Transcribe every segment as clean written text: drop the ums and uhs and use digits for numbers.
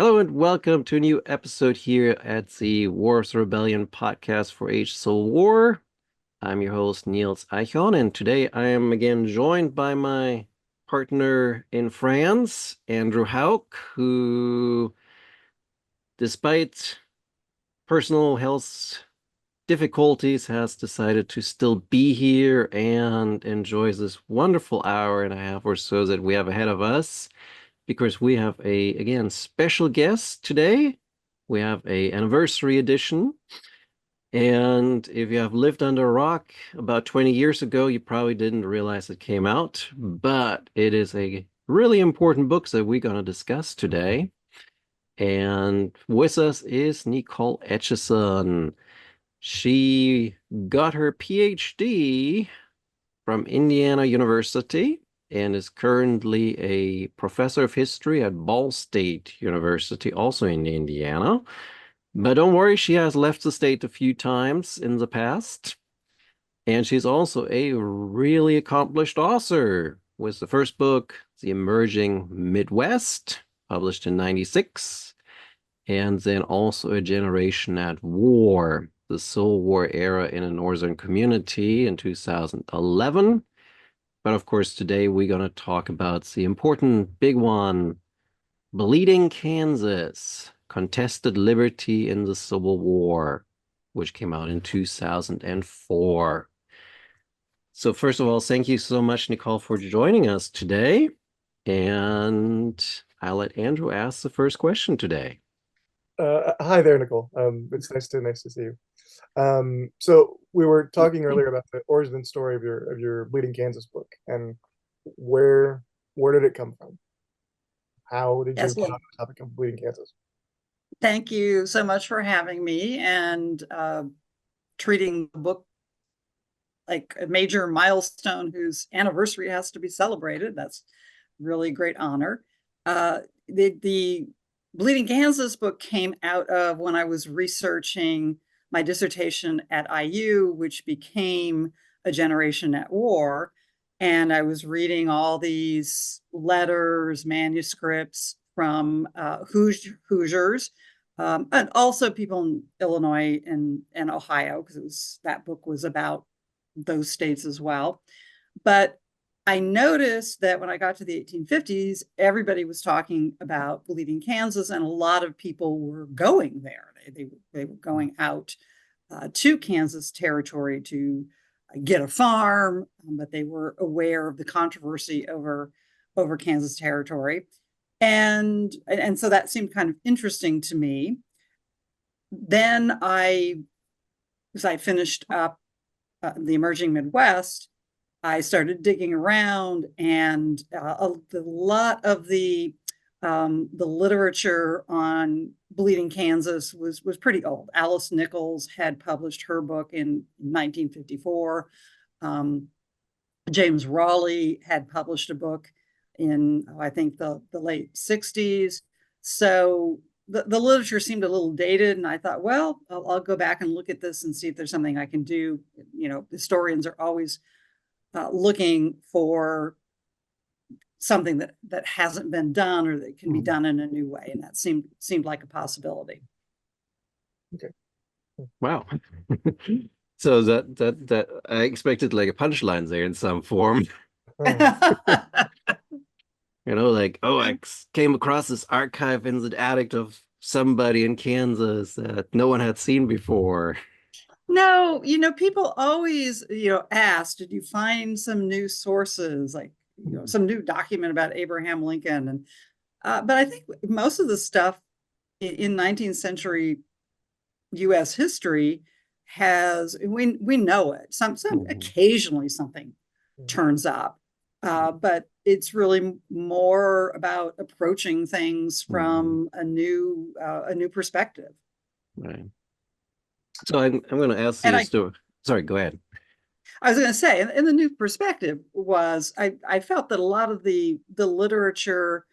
Hello and welcome to a new episode here at the Wars Rebellion podcast for Age Civil War. I'm your host, Niels Eichhorn, and today I am again joined by my partner in France, Andrew Houck, who, despite personal health difficulties, has decided to still be here and enjoys this wonderful hour and a half or so that we have ahead of us. Because we have again, special guest today. We have a anniversary edition. And if you have lived under a rock about 20 years ago, you probably didn't realize it came out, but it is a really important book that we're going to discuss today. And with us is Nicole Etcheson. She got her PhD from Indiana University and is currently a professor of history at Ball State University, also in Indiana. But don't worry, she has left the state a few times in the past. And she's also a really accomplished author with the first book, The Emerging Midwest, published in 96, and then also A Generation at War, the Civil War era in a Northern community in 2011. But of course, today we're going to talk about the important big one, Bleeding Kansas, Contested Liberty in the Civil War, which came out in 2004. So first of all, thank you so much, Nicole, for joining us today. And I'll let Andrew ask the first question today. Hi there, Nicole. It's nice to see you. So we were talking earlier about the origin story of your Bleeding Kansas book, and where did it come from? How did you Yes, get on well, the topic of Bleeding Kansas? thank you so much for having me and treating the book like a major milestone whose anniversary has to be celebrated. That's really great honor. The Bleeding Kansas book came out of when I was researching my dissertation at IU, which became A Generation at War. And I was reading all these letters, manuscripts from Hoosiers, and also people in Illinois and Ohio, because that book was about those states as well. But I noticed that when I got to the 1850s, everybody was talking about Bleeding Kansas, and a lot of people were going there. They were going out to Kansas territory to get a farm, but they were aware of the controversy over Kansas territory. And so that seemed kind of interesting to me. Then as I finished up The Emerging Midwest, I started digging around, and a lot of the literature on Bleeding Kansas was pretty old. Alice Nichols had published her book in 1954. James Raleigh had published a book in, I think, the late 60s. So the literature seemed a little dated, and I thought, well, I'll go back and look at this and see if there's something I can do. You know, historians are always looking for something that hasn't been done or that can be done in a new way, and that seemed like a possibility. Okay. Wow. So that I expected like a punchline there in some form. Like, oh, I came across this archive in the attic of somebody in Kansas that no one had seen before. No, people always, ask, did you find some new sources, like, some new document about Abraham Lincoln? And but I think most of the stuff in 19th century U.S. history we know it. Some occasionally something turns up, but it's really more about approaching things from a new perspective. Right. So I'm going to ask And you to, sorry, go ahead. I was going to say, and the new perspective was, I felt that a lot of the literature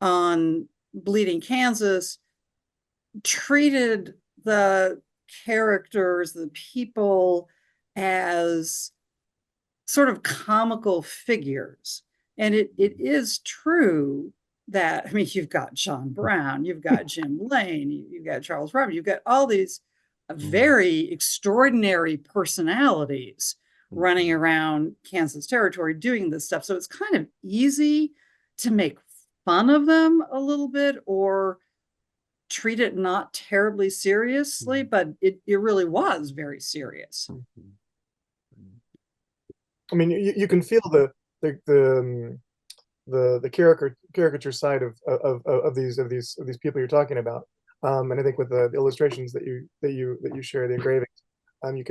on Bleeding Kansas treated the characters, the people, as sort of comical figures. And it is true that, I mean, you've got John Brown, you've got Jim Lane, you've got Charles Robert, you've got all these very extraordinary personalities running around Kansas Territory doing this stuff. So it's kind of easy to make fun of them a little bit or treat it not terribly seriously, but it really was very serious. I mean, you can feel the caricature side of these people you're talking about, and I think with the illustrations that you share, the engravings, you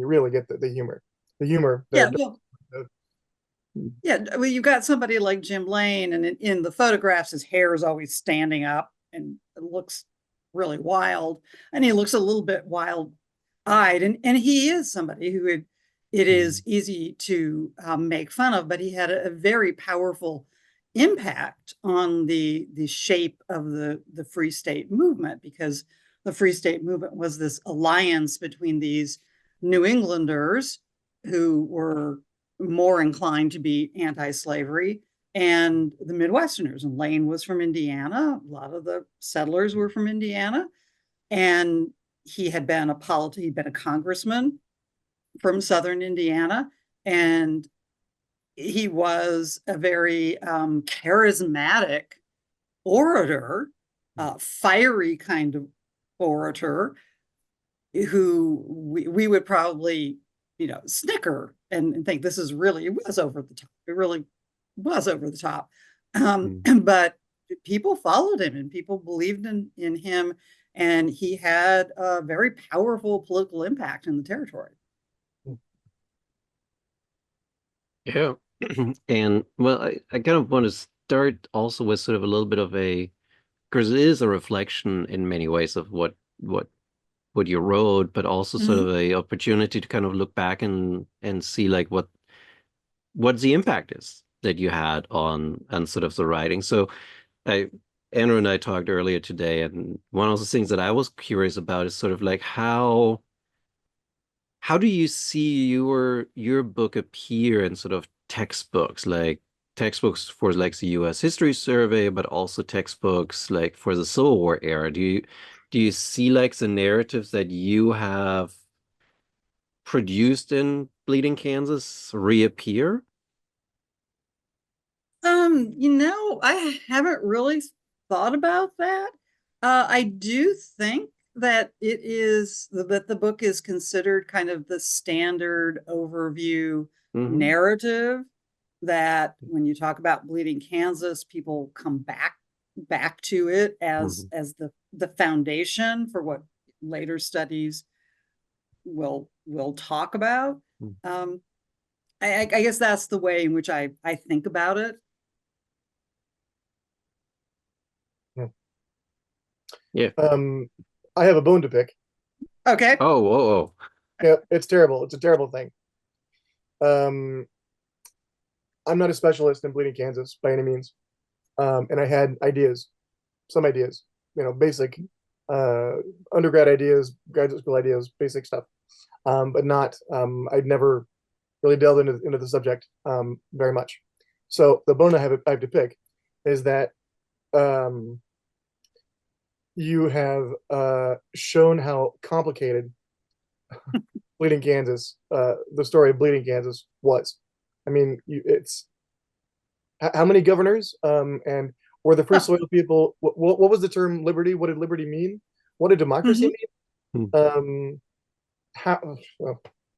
really get the humor. Yeah, well, yeah. Well, you've got somebody like Jim Lane, and in the photographs, his hair is always standing up, and it looks really wild, and he looks a little bit wild-eyed, and he is somebody who it is easy to make fun of, but he had a very powerful impact on the shape of the Free State movement, because the Free State movement was this alliance between these New Englanders who were more inclined to be anti-slavery and the Midwesterners. And Lane was from Indiana. A lot of the settlers were from Indiana. And he'd been a congressman from Southern Indiana. And he was a very charismatic orator, fiery kind of orator, who we would probably, snicker and think this is really, it was over the top. It really was over the top. But people followed him and people believed in him. And he had a very powerful political impact in the territory. Yeah. And well, I kind of want to start also with sort of a little bit of because it is a reflection in many ways of what you wrote, but also sort of a opportunity to kind of look back and see like what the impact is that you had on sort of the writing. So Andrew and I talked earlier today, and one of the things that I was curious about is sort of like how do you see your book appear in sort of textbooks, like textbooks for like the U.S. History Survey, but also textbooks like for the Civil War era? Do you see like the narratives that you have produced in Bleeding Kansas reappear? I haven't really thought about that. I do think that the book is considered kind of the standard overview narrative, that when you talk about Bleeding Kansas, people come back to it as the foundation for what later studies will talk about. I guess that's the way in which I think about it. Yeah. I have a bone to pick. Okay. Oh, whoa. Yeah, it's terrible. It's a terrible thing. I'm not a specialist in Bleeding Kansas by any means. And I had some ideas, basic undergrad ideas, graduate school ideas, basic stuff. But not, I'd never really delved into the subject very much. So the bone I have to pick is that you have shown how complicated Bleeding Kansas, the story of Bleeding Kansas was. I mean, it's how many governors and were the first soil people? What was the term liberty? What did liberty mean? What did democracy mean?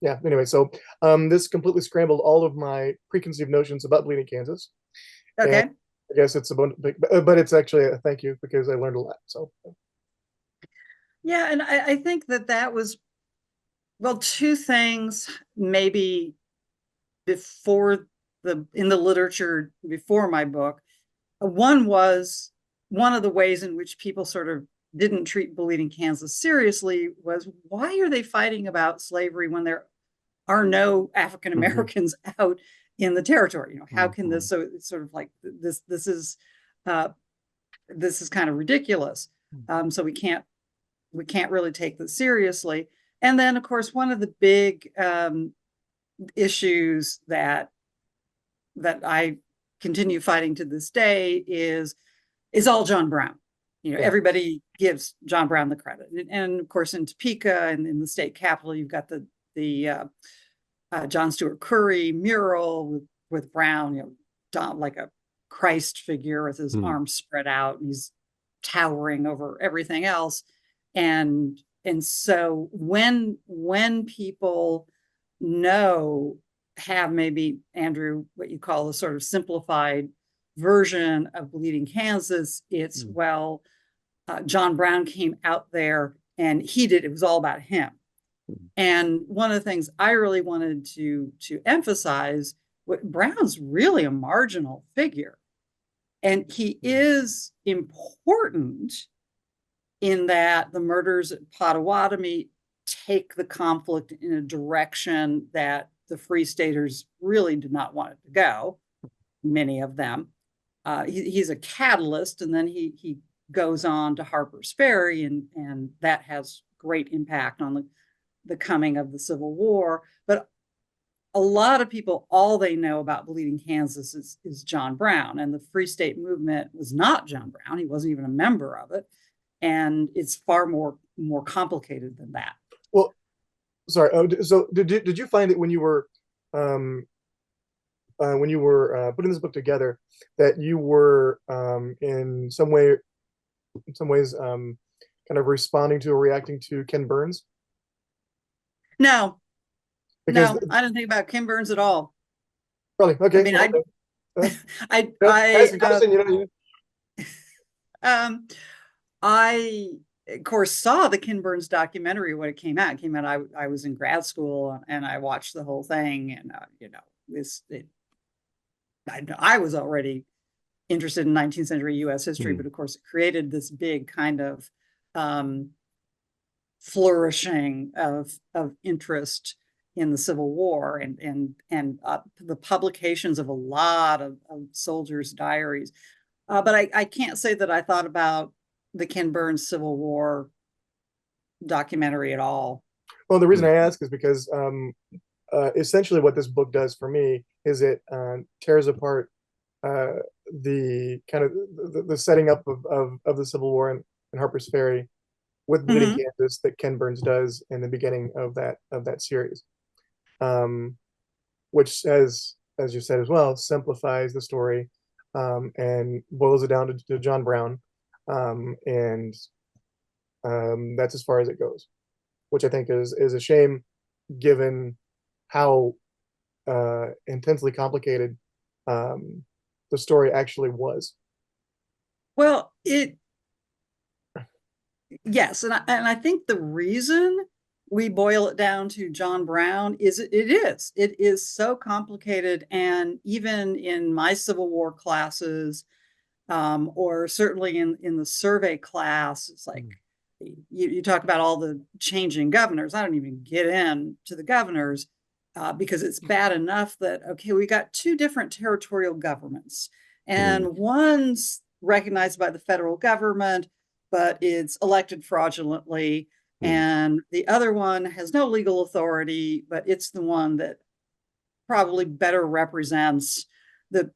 Yeah. Anyway, so this completely scrambled all of my preconceived notions about Bleeding Kansas. Okay. And I guess it's a bone to pick, but it's actually a thank you because I learned a lot. So. Yeah, and I think that was, well, two things maybe in the literature before my book. One was, one of the ways in which people sort of didn't treat Bleeding Kansas seriously was, why are they fighting about slavery when there are no African Americans out in the territory? How can this? So it's sort of like this is kind of ridiculous. So we can't really take this seriously. And then, of course, one of the big issues that I continue fighting to this day is is all John Brown. You know, Yeah. everybody gives John Brown the credit. And of course, in Topeka and in the state capitol, you've got the John Stewart Curry mural with Brown, you know, like a Christ figure with his arms spread out, and he's towering over everything else. And so when people have maybe, Andrew, what you call a sort of simplified version of Bleeding Kansas, it's John Brown came out there and it was all about him. And one of the things I really wanted to emphasize, Brown's really a marginal figure. And he is important in that the murders at Potawatomi take the conflict in a direction that the Free Staters really did not want it to go, many of them. He's a catalyst, and then he goes on to Harper's Ferry, and that has great impact on the coming of the Civil War. But a lot of people, all they know about Bleeding Kansas is John Brown, and the Free State Movement was not John Brown. He wasn't even a member of it, and it's far more complicated than that. Well, sorry. So did you find it when you were putting this book together that you were in some ways kind of responding to or reacting to Ken Burns? No, because I didn't think about Ken Burns at all. Really? Okay. I mean, I of course saw the Ken Burns documentary when it came out. I was in grad school and I watched the whole thing, and I was already interested in 19th century U.S. history, but of course it created this big kind of flourishing of interest in the Civil War and the publications of a lot of soldiers' diaries. But I can't say that I thought about the Ken Burns Civil War documentary at all. Well, the reason I ask is because essentially what this book does for me is it tears apart the kind of the setting up of the Civil War in Harper's Ferry with Bleeding Kansas that Ken Burns does in the beginning of that series, which, as you said as well, simplifies the story and boils it down to John Brown, and that's as far as it goes, which I think is a shame given how intensely complicated the story actually was. Well, yes, and I think the reason we boil it down to John Brown is it is so complicated, and even in my Civil War classes, or certainly in the survey class, it's like you talk about all the changing governors. I don't even get into the governors because it's bad enough that, okay, we got two different territorial governments, and one's recognized by the federal government, but it's elected fraudulently. And the other one has no legal authority, but it's the one that probably better represents the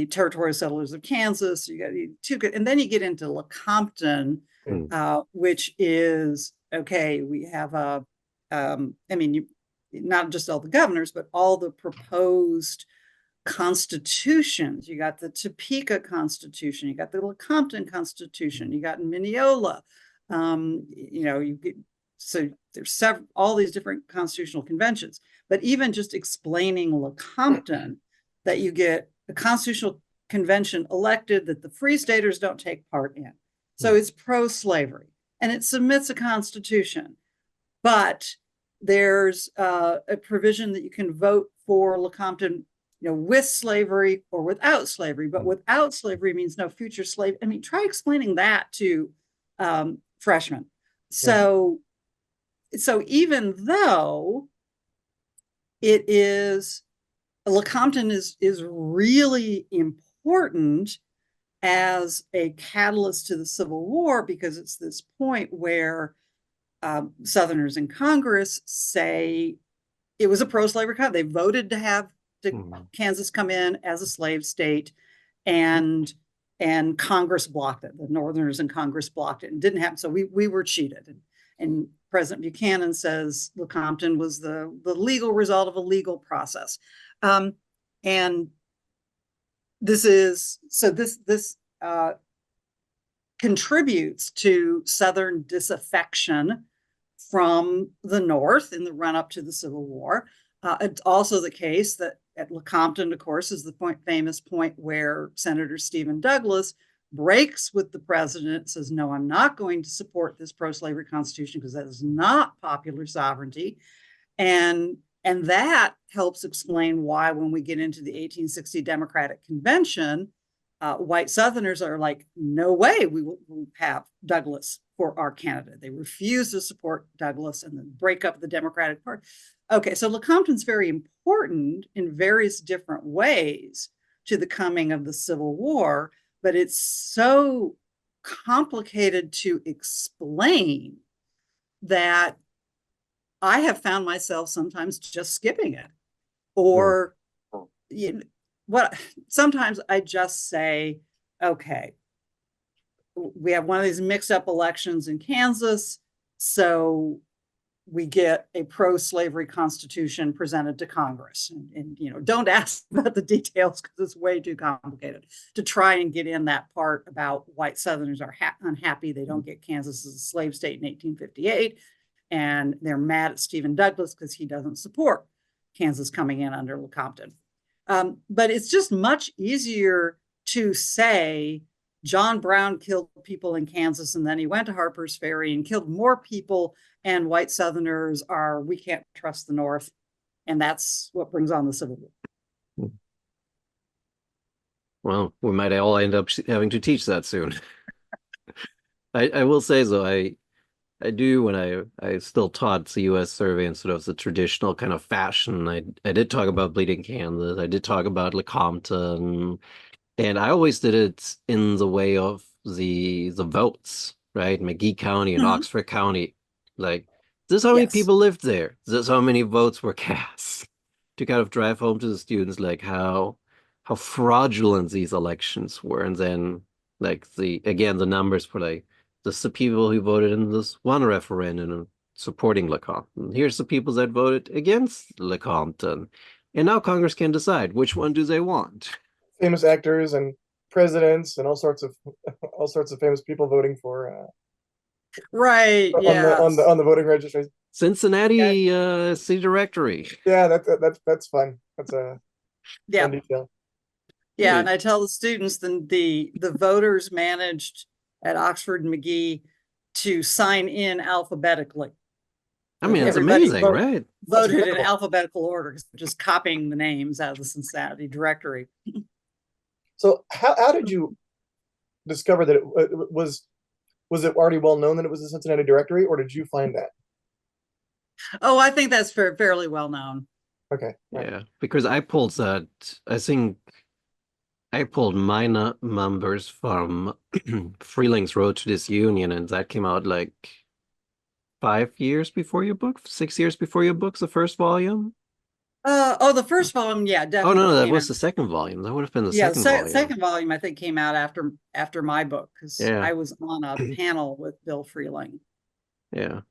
territorial settlers of Kansas. You got two, and then you get into Lecompton, which is, okay, we have not just all the governors, but all the proposed constitutions. You got the Topeka Constitution, you got the Lecompton Constitution, you got Mineola. So there's all these different constitutional conventions. But even just explaining Lecompton, that you get a constitutional convention elected that the Free Staters don't take part in. So it's pro-slavery, and it submits a constitution. But there's a provision that you can vote for Lecompton, with slavery or without slavery. But without slavery means no future slave. I mean, try explaining that to freshmen. So even though it is, Lecompton is really important as a catalyst to the Civil War, because it's this point where Southerners in Congress say it was a pro-slavery country. They voted to have Kansas come in as a slave state, and and Congress blocked it. The Northerners in Congress blocked it and didn't happen. So we were cheated. And President Buchanan says Lecompton was the legal result of a legal process. And this contributes to Southern disaffection from the North in the run-up to the Civil War. It's also the case that at Lecompton, of course, is the famous point where Senator Stephen Douglas breaks with the president, says, no, I'm not going to support this pro-slavery constitution because that is not popular sovereignty. And that helps explain why when we get into the 1860 Democratic Convention, white Southerners are like, no way we will have Douglas for our candidate. They refuse to support Douglas and then break up the Democratic Party. Okay, so Lecompton's very important in various different ways to the coming of the Civil War, but it's so complicated to explain that I have found myself sometimes just skipping it. Or sometimes I just say, okay, we have one of these mixed up elections in Kansas, so we get a pro-slavery constitution presented to Congress. And don't ask about the details because it's way too complicated to try and get in that part about white Southerners are unhappy they don't get Kansas as a slave state in 1858. And they're mad at Stephen Douglas because he doesn't support Kansas coming in under Lecompton. But it's just much easier to say John Brown killed people in Kansas and then he went to Harper's Ferry and killed more people, and white Southerners we can't trust the North. And that's what brings on the Civil War. Well, we might all end up having to teach that soon. I will say, though, I do, when I still taught the U.S. survey in sort of the traditional kind of fashion, I did talk about Bleeding Kansas, I did talk about Lecompton, and I always did it in the way of the votes, right? McGee County and Oxford County. Like, this is how many people lived there. This is how many votes were cast. To kind of drive home to the students, like, how fraudulent these elections were. And then, like, the numbers for, like, this the people who voted in this one referendum supporting Lecompton. Here's the people that voted against Lecompton. And now Congress can decide which one do they want. Famous actors and presidents and all sorts of famous people voting for right on the voting registry. Cincinnati city directory. Yeah, that's fun. That's a fun detail. Yeah, and I tell the students the voters managed at Oxford and McGee to sign in alphabetically. I mean, it's amazing, right? Voted in alphabetical order, just copying the names out of the Cincinnati directory. So how did you discover that it was it already well known that it was the Cincinnati directory, or did you find that? Oh, I think that's fairly well known. Okay. Right. Yeah, because I pulled that. I think I pulled my numbers from Freeling's Road to Disunion, and that came out like 5 years before your book, 6 years before your book's the first volume. The first volume, yeah, definitely. Oh no, that was the second volume. That would have been the second volume. Second volume, I think, came out after my book because I was on a panel with Bill Freeling. Yeah,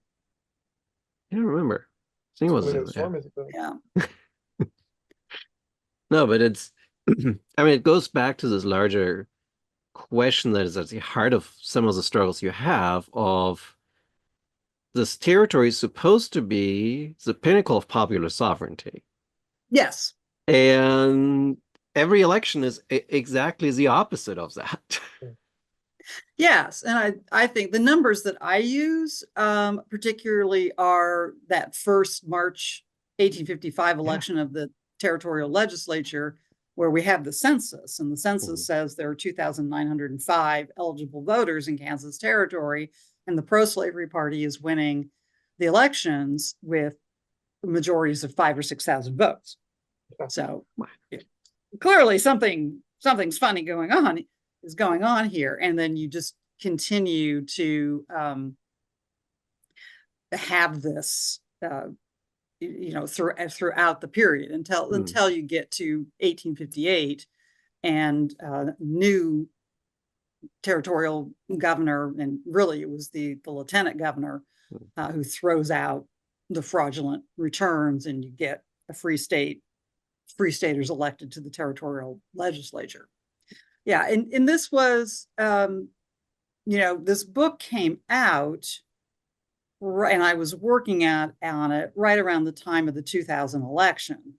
I don't remember. I think it was. Yeah. No, but it's. I mean, it goes back to this larger question that is at the heart of some of the struggles you have of this territory is supposed to be the pinnacle of popular sovereignty. Yes. And every election is exactly the opposite of that. Yes. And I think the numbers that I use particularly are that first March 1855 election of the territorial legislature, where we have the census, and the census says there are 2,905 eligible voters in Kansas Territory, and the pro-slavery party is winning the elections with majorities of 5,000 or 6,000 votes. So clearly something's funny going on here, and then you just continue to have this throughout the period until you get to 1858 and new territorial governor, and really it was the lieutenant governor who throws out the fraudulent returns, and you get a free staters elected to the territorial legislature. Yeah, and this was, this book came out, and I was working on it right around the time of the 2000 election.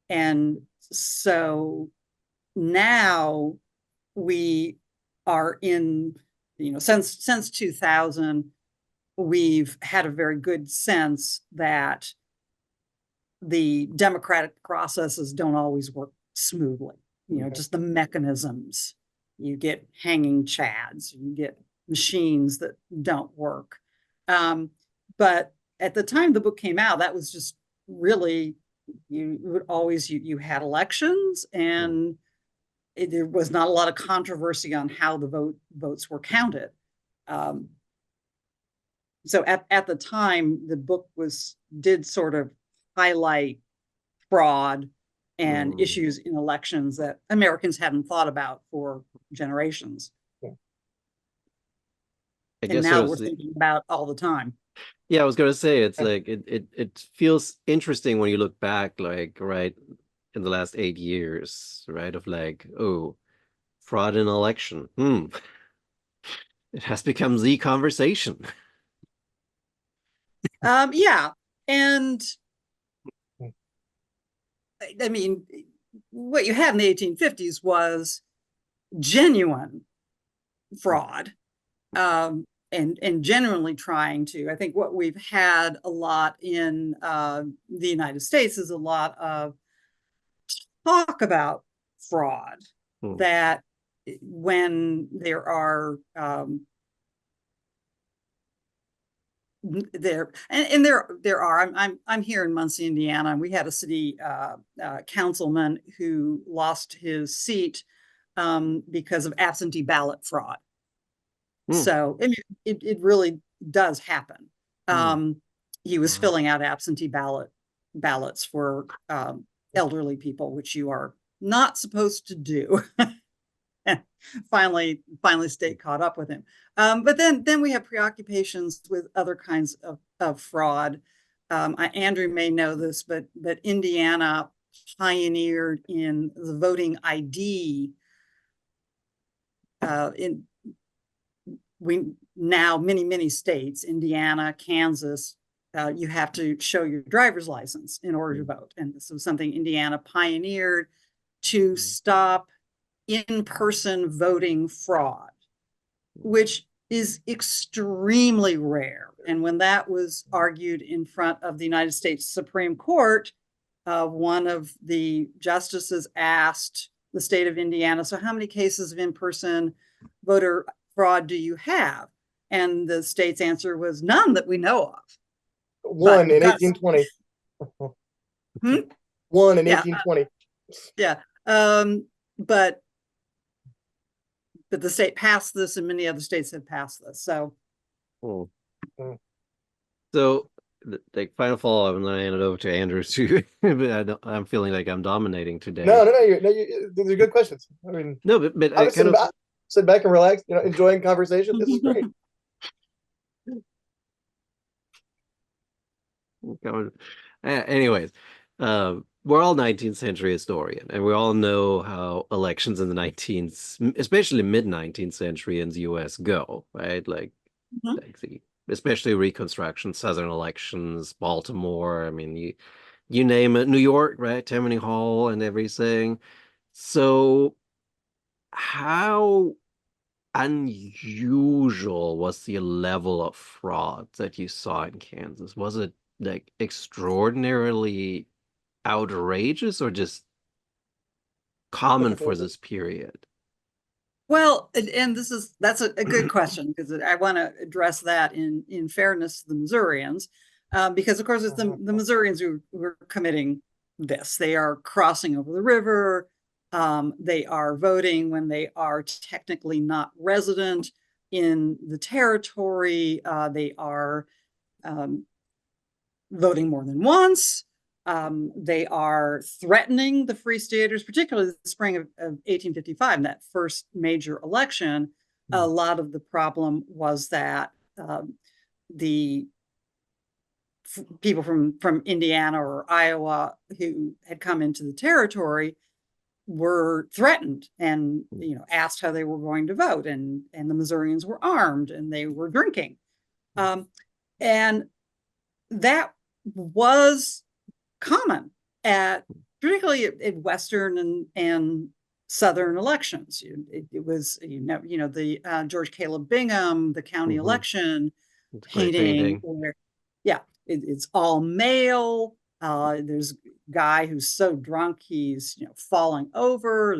And so now we are in, since 2000, we've had a very good sense that the democratic processes don't always work smoothly. Just the mechanisms. You get hanging chads, you get machines that don't work. But at the time the book came out, that was just really, you had elections, and there was not a lot of controversy on how the votes were counted. So at the time, the book did sort of highlight fraud and issues in elections that Americans hadn't thought about for generations. Yeah. And now we're thinking about all the time. Yeah, I was gonna say, it's like it feels interesting when you look back, like, right, in the last 8 years, right, of like, oh, fraud in election. It has become the conversation. Yeah. And I mean, what you had in the 1850s was genuine fraud, and genuinely trying to. I think what we've had a lot in the United States is a lot of talk about fraud, that when there are there are, I'm here in Muncie, Indiana, and we had a city councilman who lost his seat because of absentee ballot fraud. So it really does happen. He was filling out absentee ballots for elderly people, which you are not supposed to do. finally state caught up with him. But then we have preoccupations with other kinds of fraud. Andrew may know this, but Indiana pioneered in the voting ID. Many states, Indiana, Kansas, you have to show your driver's license in order to vote. And this was something Indiana pioneered to stop in-person voting fraud, which is extremely rare. And when that was argued in front of the United States Supreme Court, one of the justices asked the state of Indiana, so how many cases of in-person voter fraud do you have? And the state's answer was none that we know of. One in 1820. One in 1820. Yeah. But the state passed this, and many other states have passed this. So, so like final follow-up, and then I hand it over to Andrew too. I'm feeling like I'm dominating today. No, these are good questions. I mean, no, but I kind of sit back and relax, enjoying conversation. This is great. Anyways, we're all 19th century historian, and we all know how elections in the 19th, especially mid-19th century in the US go, right? Like especially Reconstruction, Southern elections, Baltimore, I mean, you name it, New York, right? Tammany Hall and everything. So how unusual was the level of fraud that you saw in Kansas? Was it like extraordinarily outrageous or just common for this period? Well, and that's a good question, because I want to address that in fairness to the Missourians, because of course it's the Missourians who are committing this. They are crossing over the river. They are voting when they are technically not resident in the territory. They are voting more than once. They are threatening the free staters, particularly the spring of 1855, in that first major election. a lot of the problem was that the people from Indiana or Iowa who had come into the territory were threatened and asked how they were going to vote, and the Missourians were armed and they were drinking, and that was common particularly at Western and Southern elections. It was the George Caleb Bingham, the county election painting where it's all male. There's a guy who's so drunk he's falling over.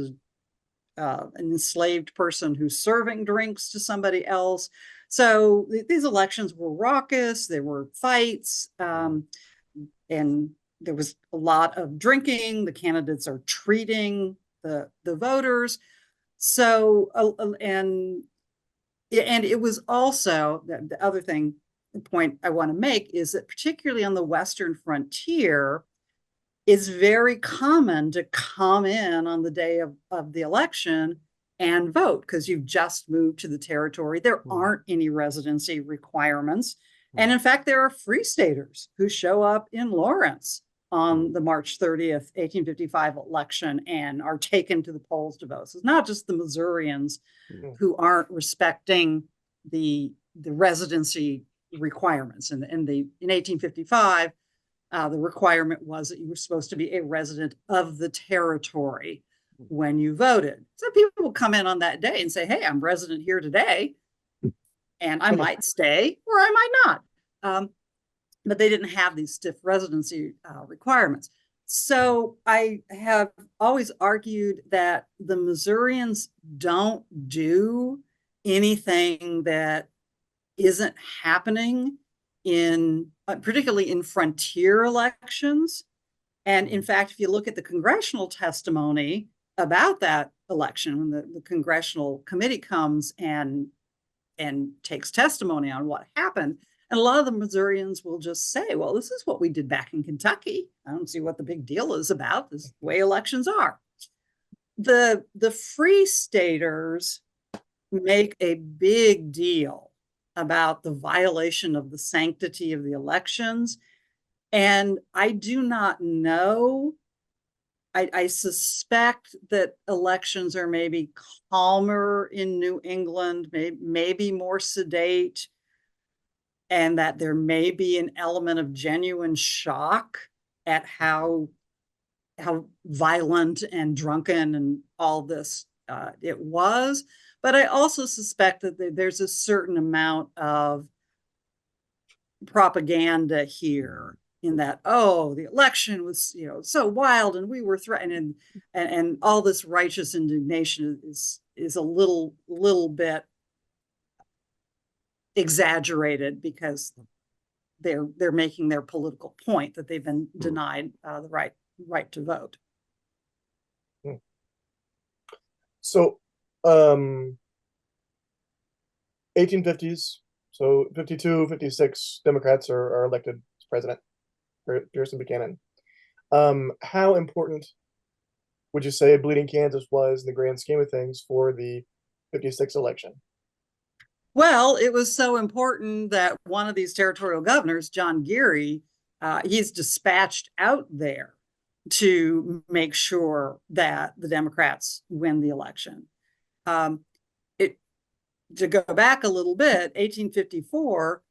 An enslaved person who's serving drinks to somebody else. So these elections were raucous. There were fights, and there was a lot of drinking. The candidates are treating the voters. So and it was also the other thing. The point I want to make is that particularly on the Western frontier, it's very common to come in on the day of the election and vote because you've just moved to the territory. There aren't any residency requirements. And in fact, there are free staters who show up in Lawrence on the March 30th, 1855 election and are taken to the polls to vote. So it's not just the Missourians who aren't respecting the residency requirements. In 1855, the requirement was that you were supposed to be a resident of the territory when you voted. So people will come in on that day and say, hey, I'm resident here today, and I might stay or I might not. But they didn't have these stiff residency requirements. So I have always argued that the Missourians don't do anything that isn't happening particularly in frontier elections. And in fact, if you look at the congressional testimony about that election, when the congressional committee comes and takes testimony on what happened, and a lot of the Missourians will just say, well, this is what we did back in Kentucky. I don't see what the big deal is about. This is the way elections are. The free staters make a big deal about the violation of the sanctity of the elections. And I do not know. I suspect that elections are maybe calmer in New England, maybe more sedate, and that there may be an element of genuine shock at how violent and drunken and all this it was. But I also suspect that there's a certain amount of propaganda here in that, the election was, so wild and we were threatened, and all this righteous indignation is a little bit exaggerated because they're making their political point that they've been denied the right to vote. So 1850s, so 52, 56 Democrats are elected as president, Pierce and Buchanan. How important would you say Bleeding Kansas was in the grand scheme of things for the 56 election? Well, it was so important that one of these territorial governors, John Geary, he's dispatched out there to make sure that the Democrats win the election. To go back a little bit, 1854,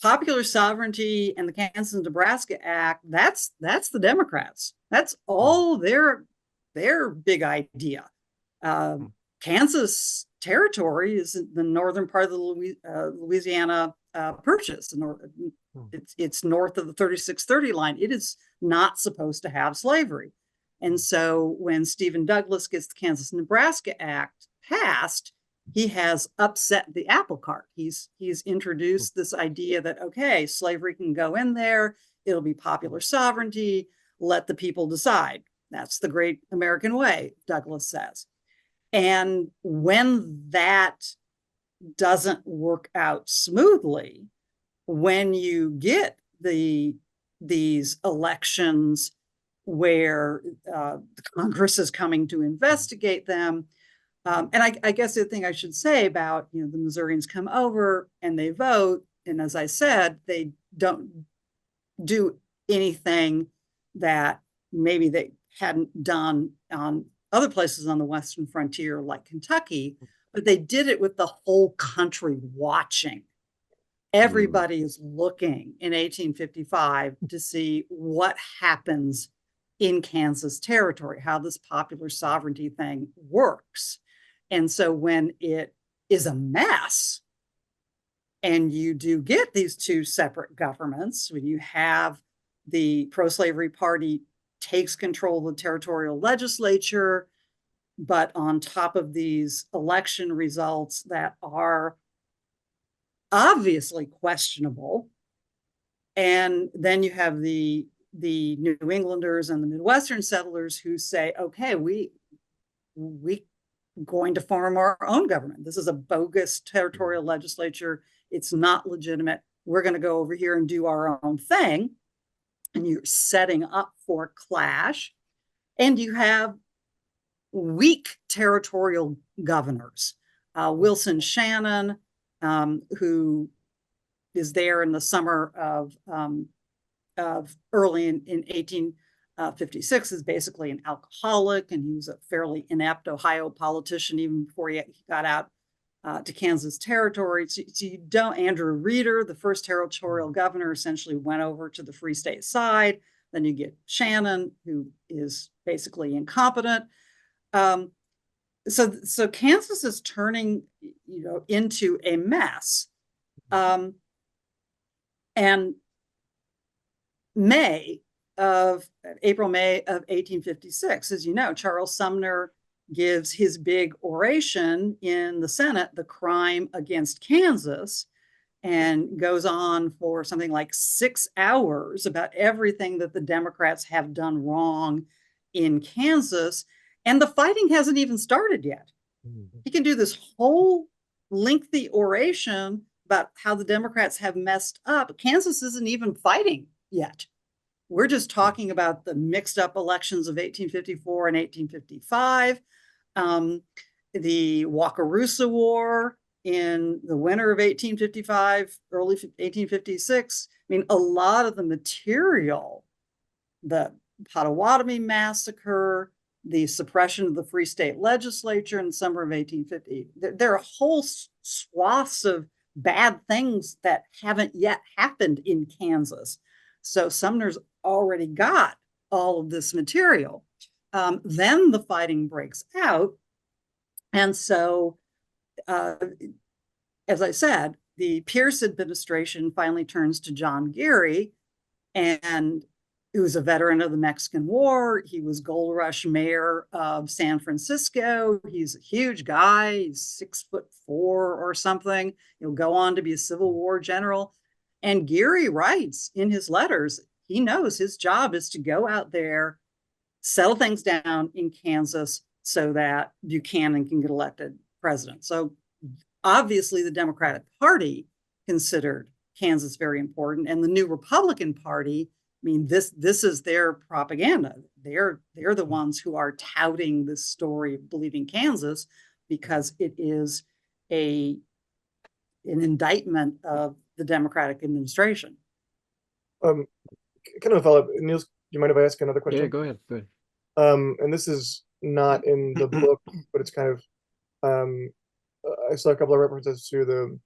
popular sovereignty and the Kansas and Nebraska Act, that's the Democrats. That's all their big idea. Kansas territory is the northern part of the Louisiana Purchase. It's north of the 3630 line. It is not supposed to have slavery. And so when Stephen Douglas gets the Kansas and Nebraska Act passed, he has upset the apple cart. He's introduced this idea that, okay, slavery can go in there. It'll be popular sovereignty. Let the people decide. That's the great American way, Douglas says. And when that doesn't work out smoothly, when you get these elections where Congress is coming to investigate them, And I guess the thing I should say about, the Missourians come over and they vote. And as I said, they don't do anything that maybe they hadn't done on other places on the Western frontier, like Kentucky, but they did it with the whole country watching. Everybody is looking in 1855 to see what happens in Kansas territory, how this popular sovereignty thing works. And so when it is a mess, and you do get these two separate governments, when you have the pro-slavery party takes control of the territorial legislature, but on top of these election results that are obviously questionable, and then you have the New Englanders and the Midwestern settlers who say, okay, we going to form our own government. This is a bogus territorial legislature. It's not legitimate. We're going to go over here and do our own thing. And you're setting up for clash. And you have weak territorial governors. Wilson Shannon, who is there in the summer of early in 1856, is basically an alcoholic, and he was a fairly inept Ohio politician even before he got out to Kansas territory. So you don't, Andrew Reeder, the first territorial governor, essentially went over to the Free State side. Then you get Shannon, who is basically incompetent. So Kansas is turning, into a mess. And April, May of 1856, as you know, Charles Sumner gives his big oration in the Senate, The Crime Against Kansas, and goes on for something like 6 hours about everything that the Democrats have done wrong in Kansas. And the fighting hasn't even started yet. He can do this whole lengthy oration about how the Democrats have messed up. Kansas isn't even fighting yet. We're just talking about the mixed up elections of 1854 and 1855, the Wakarusa War in the winter of 1855, early 1856. I mean, a lot of the material, the Potawatomi Massacre, the suppression of the Free State Legislature in the summer of 1850. There are whole swaths of bad things that haven't yet happened in Kansas. So Sumner's already got all of this material. Then the fighting breaks out. And so, as I said, the Pierce administration finally turns to John Geary, and he was a veteran of the Mexican War. He was Gold Rush mayor of San Francisco. He's a huge guy. He's 6'4" or something. He'll go on to be a Civil War general. And Geary writes in his letters, he knows his job is to go out there, settle things down in Kansas so that Buchanan can get elected president. So obviously the Democratic Party considered Kansas very important, and the new Republican Party, I mean, this is their propaganda. They're the ones who are touting this story of bleeding Kansas because it is an indictment of the Democratic administration. Kind of a follow-up. Niels, do you mind if I ask another question? Yeah, go ahead. And this is not in the book, but it's kind of, I saw a couple of references to the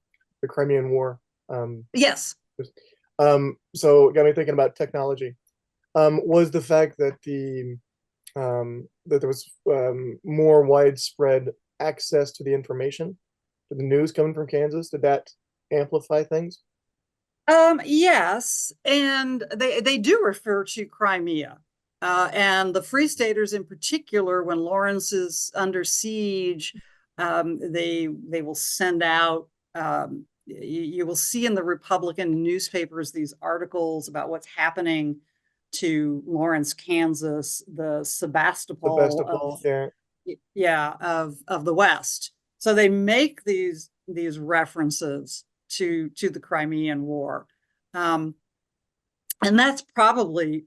Crimean War. Yes. So it got me thinking about technology. Was the fact that that there was more widespread access to the information, to the news coming from Kansas, did that amplify things? Yes, and they do refer to Crimea, and the Free Staters in particular. When Lawrence is under siege, they will send out. You will see in the Republican newspapers these articles about what's happening to Lawrence, Kansas, the Sebastopol of the West. So they make these references to the Crimean War, and that's probably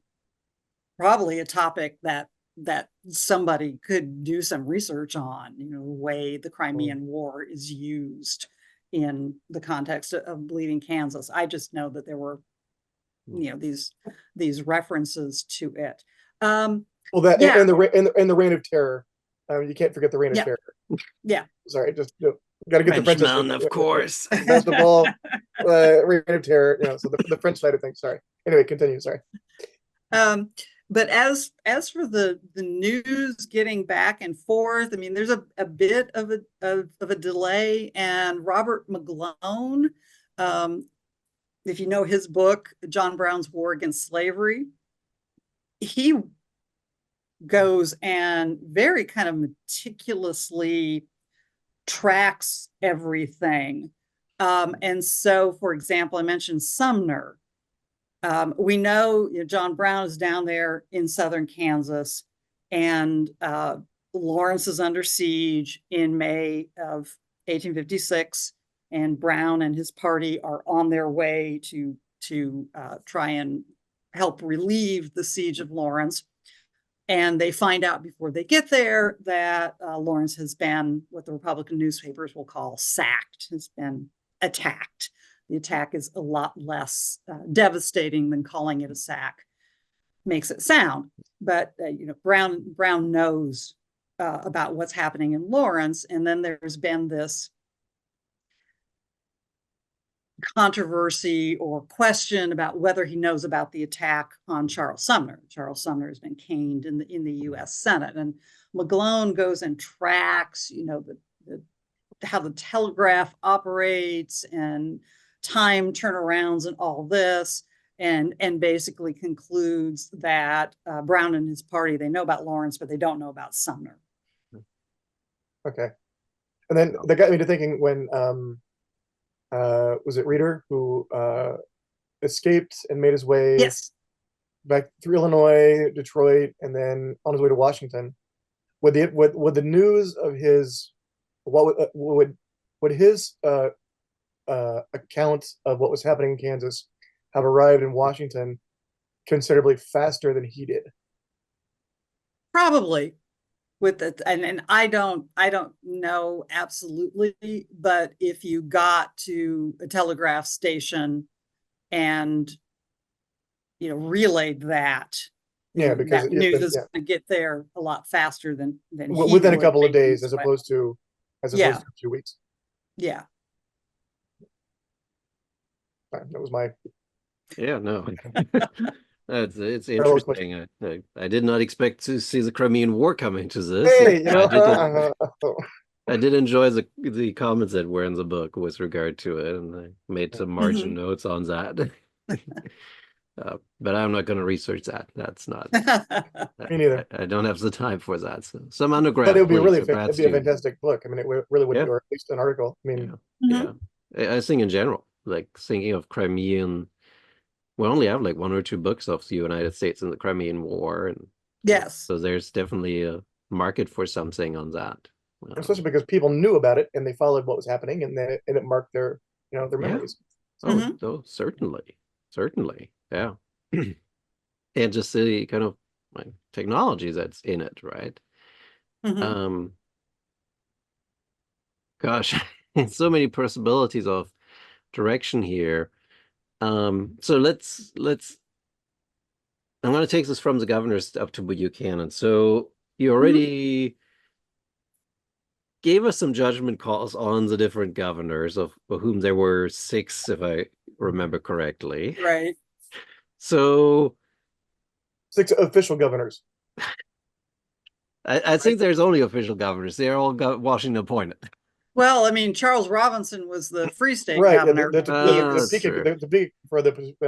a topic that that somebody could do some research on, the way the Crimean War is used in the context of Bleeding Kansas. I just know that there were, these references to it. Well, that and the Reign of Terror. You can't forget the Reign of Terror. Yeah. Sorry, just got to get the French Mountain, of course. Best of all, Reign of Terror. So the French side of things. Sorry. Anyway, continue. Sorry. But as for the news getting back and forth, I mean, there's a bit of a delay. And Robert McGlone, if you know his book, John Brown's War Against Slavery, he goes and very kind of meticulously tracks everything. And so, for example, I mentioned Sumner. We know, John Brown is down there in southern Kansas, and Lawrence is under siege in May of 1856, and Brown and his party are on their way to try and help relieve the siege of Lawrence. And they find out before they get there that Lawrence has been, what the Republican newspapers will call, sacked, has been attacked. The attack is a lot less devastating than calling it a sack makes it sound. But Brown knows about what's happening in Lawrence, and then there's been this controversy or question about whether he knows about the attack on Charles Sumner. Charles Sumner has been caned in the U.S. Senate, and McGlone goes and tracks, how the telegraph operates and time turnarounds and all this, and basically concludes that Brown and his party, they know about Lawrence, but they don't know about Sumner. Okay. And then that got me to thinking when was it Reeder who escaped and made his way back through Illinois, Detroit, and then on his way to Washington? Would the news of his would his account of what was happening in Kansas have arrived in Washington considerably faster than he did? Probably. With it, and I don't know absolutely, but if you got to a telegraph station and relayed that, because that news is going to get there a lot faster than within a couple of days, as opposed to 2 weeks. Yeah. That was my. Yeah, no. It's interesting. I did not expect to see the Crimean War coming to this. Hey, I did enjoy the comments that were in the book with regard to it, and I made some margin notes on that. But I'm not going to research that. That's not. Me neither. I don't have the time for that. So some undergrad. But it would be it'd be a fantastic book. I mean, it really would be, or at least an article. I mean, yeah. I think in general, like thinking of Crimean. We only have like 1 or 2 books of the United States in the Crimean War, and so there's definitely a market for something on that. Especially because people knew about it and they followed what was happening, and then it marked their their memories. Oh, certainly, yeah. And just the kind of technology that's in it, right? Gosh, so many possibilities of direction here. So let's I'm going to take this from the governors up to Buchanan. So you already gave us some judgment calls on the different governors, of whom there were 6, if I remember correctly. Right. So 6 official governors. I think there's only official governors. They're all Washington appointed. Well, I mean, Charles Robinson was the Free State governor. The peak for the peak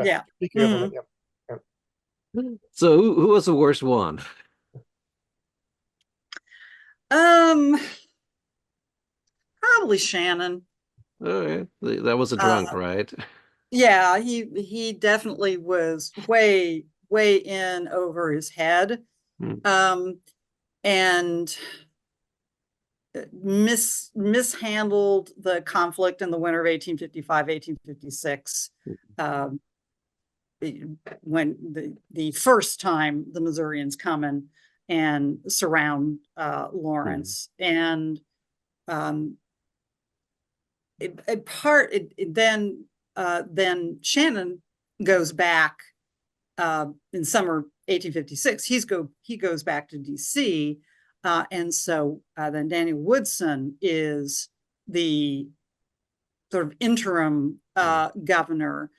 government. So who was the worst one? Probably Shannon. Okay. That was a drunk, right? Yeah, he definitely was way in over his head, and mishandled the conflict in the winter of 1855-1856, when the first time the Missourians come and surround Lawrence. And then Shannon goes back in summer 1856. He goes back to DC, and so then Daniel Woodson is the sort of interim governor,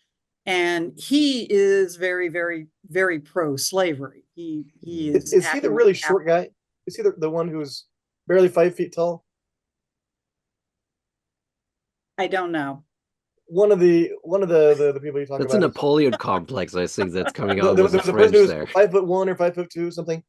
and he is very, very, very pro-slavery. He is he the really short guy? Is he the one who's barely 5 feet tall? I don't know. One of the people you talk That's about. a Napoleon complex, I think, that's coming out There with was the a person French who's there. 5'1" or 5'2", something.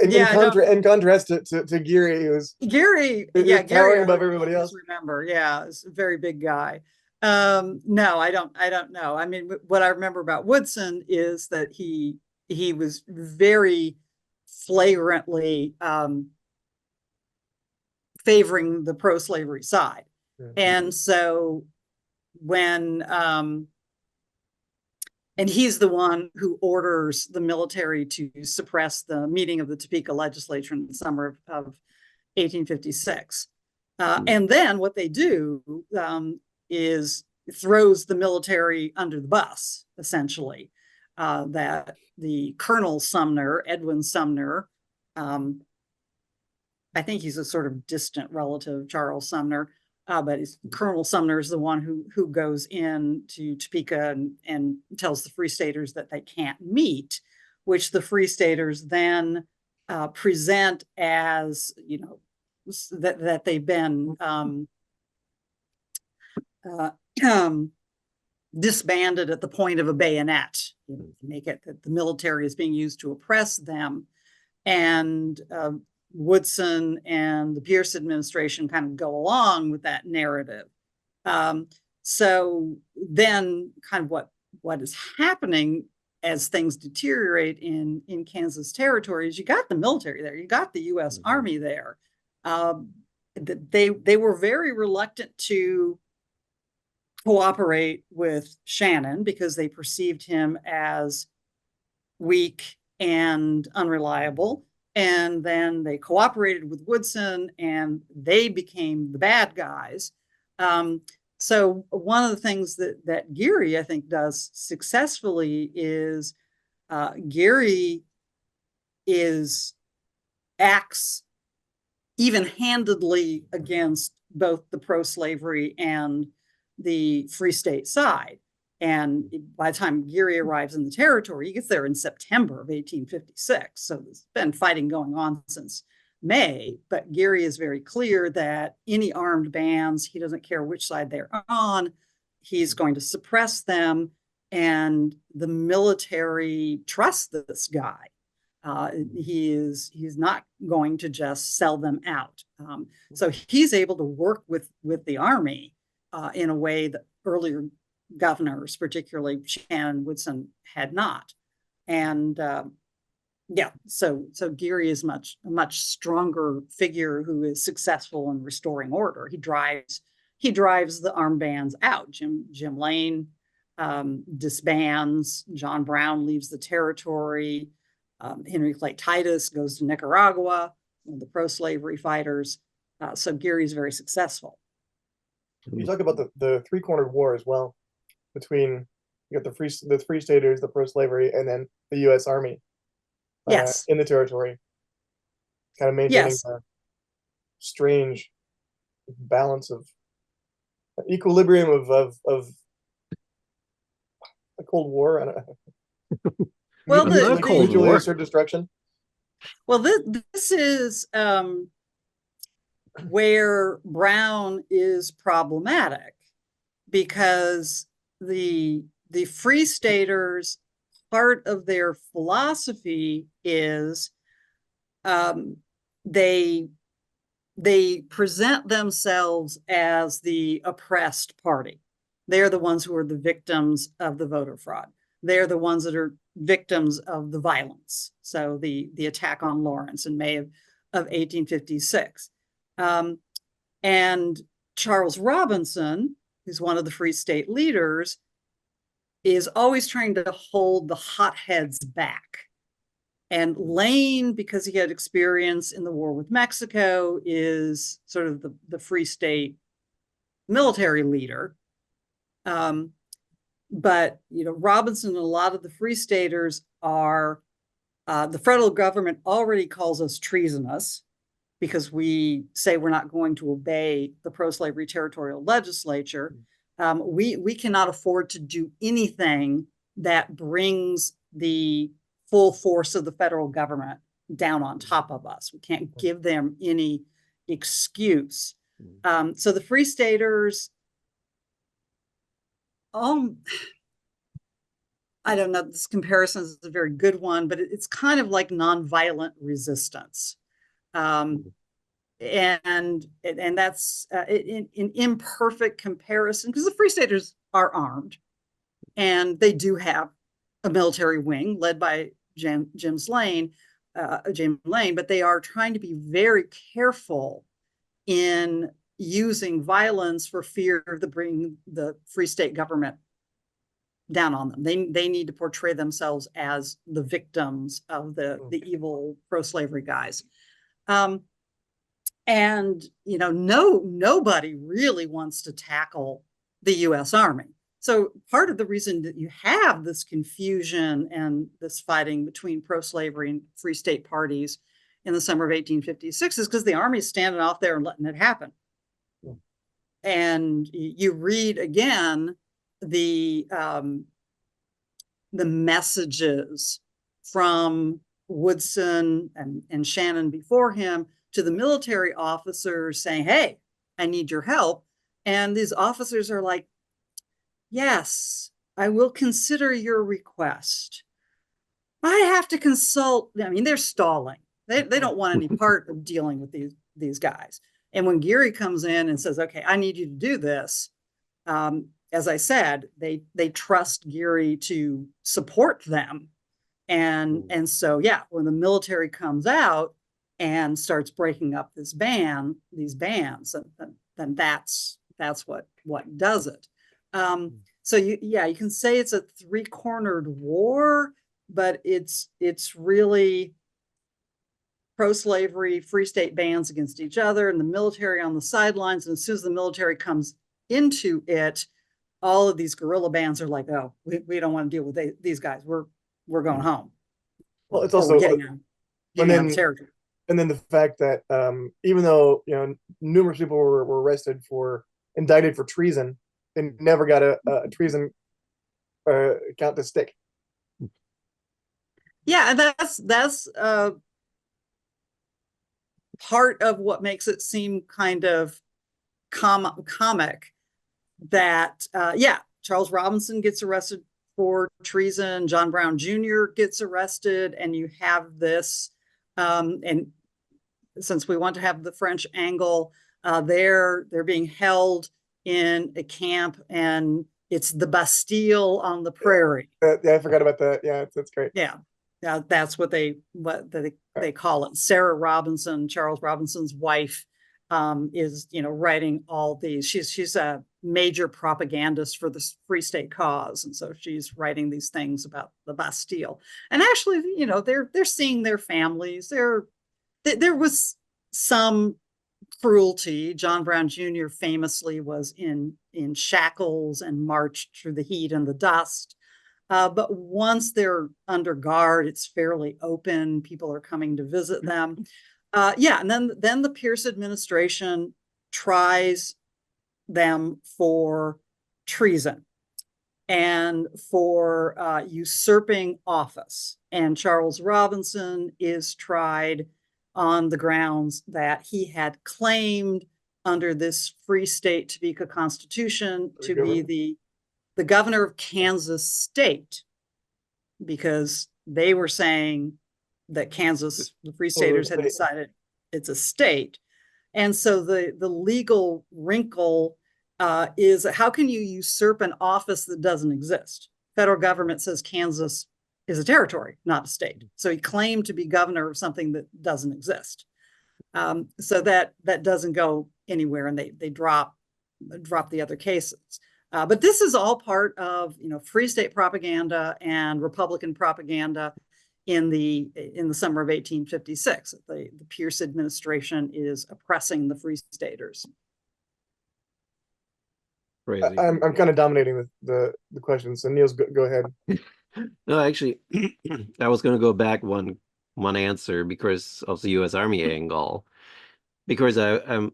In contrast to Geary, who's Gary towering above everybody else. Remember, it's a very big guy. No, I don't know. I mean, what I remember about Woodson is that he was very flagrantly favoring the pro-slavery side. And so when and he's the one who orders the military to suppress the meeting of the Topeka legislature in the summer of 1856. And then what they do is throws the military under the bus, essentially. That the Colonel Sumner, Edwin Sumner, I think he's a sort of distant relative of Charles Sumner, but Colonel Sumner is the one who goes in to Topeka and tells the Free Staters that they can't meet, which the Free Staters then present as, that they've been disbanded at the point of a bayonet. Make it that the military is being used to oppress them. And Woodson and the Pierce administration kind of go along with that narrative. So then kind of what is happening as things deteriorate in Kansas territory is you got the military there, you got the U.S. Army there. They were very reluctant to cooperate with Shannon because they perceived him as weak and unreliable. And then they cooperated with Woodson and they became the bad guys. So one of the things that Geary, I think, does successfully is Geary acts even-handedly against both the pro-slavery and the Free State side. And by the time Geary arrives in the territory, he gets there in September of 1856. So there's been fighting going on since May, but Geary is very clear that any armed bands, he doesn't care which side they're on, he's going to suppress them. And the military trusts this guy. He's not going to just sell them out. So he's able to work with the army in a way that earlier governors, particularly Shannon, Woodson, had not. And so Geary is a much stronger figure who is successful in restoring order. He drives the armed bands out. Jim Lane disbands. John Brown leaves the territory. Henry Clay Titus goes to Nicaragua, one of the pro-slavery fighters. So Geary is very successful. You talk about the three-cornered war as well, between you got the free staters, the pro-slavery, and then the U.S. Army. Yes, in the territory, kind of maintaining a strange balance of equilibrium of a Cold War. I don't know. Well, the Cold War destruction. Well, this is where Brown is problematic, because the Free Staters, part of their philosophy is they present themselves as the oppressed party. They're the ones who are the victims of the voter fraud. They're the ones that are victims of the violence. So the attack on Lawrence in May of 1856. And Charles Robinson, who's one of the Free State leaders, is always trying to hold the hotheads back. And Lane, because he had experience in the war with Mexico, is sort of the Free State military leader. But Robinson and a lot of the Free Staters are, the federal government already calls us treasonous because we say we're not going to obey the pro-slavery territorial legislature. We cannot afford to do anything that brings the full force of the federal government down on top of us. We can't give them any excuse. So the Free Staters, I don't know, this comparison is a very good one, but it's kind of like nonviolent resistance. And that's an imperfect comparison because the Free Staters are armed and they do have a military wing led by James Lane, but they are trying to be very careful in using violence for fear of bringing the Free State government down on them. They need to portray themselves as the victims of the evil pro-slavery guys. And nobody really wants to tackle the U.S. Army. So part of the reason that you have this confusion and this fighting between pro-slavery and Free State parties in the summer of 1856 is because the Army's standing off there and letting it happen. And you read again the messages from Woodson and Shannon before him to the military officers saying, hey, I need your help. And these officers are like, yes, I will consider your request. I have to consult. I mean, they're stalling. They don't want any part of dealing with these guys. And when Geary comes in and says, okay, I need you to do this, as I said, they trust Geary to support them. And so, yeah, when the military comes out and starts breaking up these bands, then that's what does it. So you can say it's a three-cornered war, but it's really pro-slavery, Free State bands against each other, and the military on the sidelines. And as soon as the military comes into it, all of these guerrilla bands are like, oh, we don't want to deal with these guys. We're going home. Well, it's also getting out of territory. And then the fact that even though numerous people were arrested indicted for treason, they never got a treason count to stick. Yeah, that's part of what makes it seem kind of comic that Charles Robinson gets arrested for treason, John Brown Jr. gets arrested, and you have this and since we want to have the French angle, they're being held in a camp, and it's the Bastille on the prairie. I forgot about that. Yeah, that's great. Yeah, that's what they call it. Sarah Robinson, Charles Robinson's wife, is writing all these. She's a major propagandist for the Free State cause, and so she's writing these things about the Bastille. And actually, they're seeing their families. There was some cruelty. John Brown Jr. famously was in shackles and marched through the heat and the dust. But once they're under guard, it's fairly open. People are coming to visit them. And then the Pierce administration tries them for treason and for usurping office. And Charles Robinson is tried on the grounds that he had claimed under this Free State Topeka Constitution to be the governor of Kansas State, because they were saying that Kansas, the Free Staters had decided it's a state. And so the legal wrinkle is, how can you usurp an office that doesn't exist? Federal government says Kansas is a territory, not a state. So he claimed to be governor of something that doesn't exist. So that doesn't go anywhere, and they drop the other cases. But this is all part of Free State propaganda and Republican propaganda in the summer of 1856. The Pierce administration is oppressing the Free Staters. Crazy. I'm kind of dominating the questions. So Niels, go ahead. No, actually, I was going to go back one answer because of the U.S. Army angle. Because I'm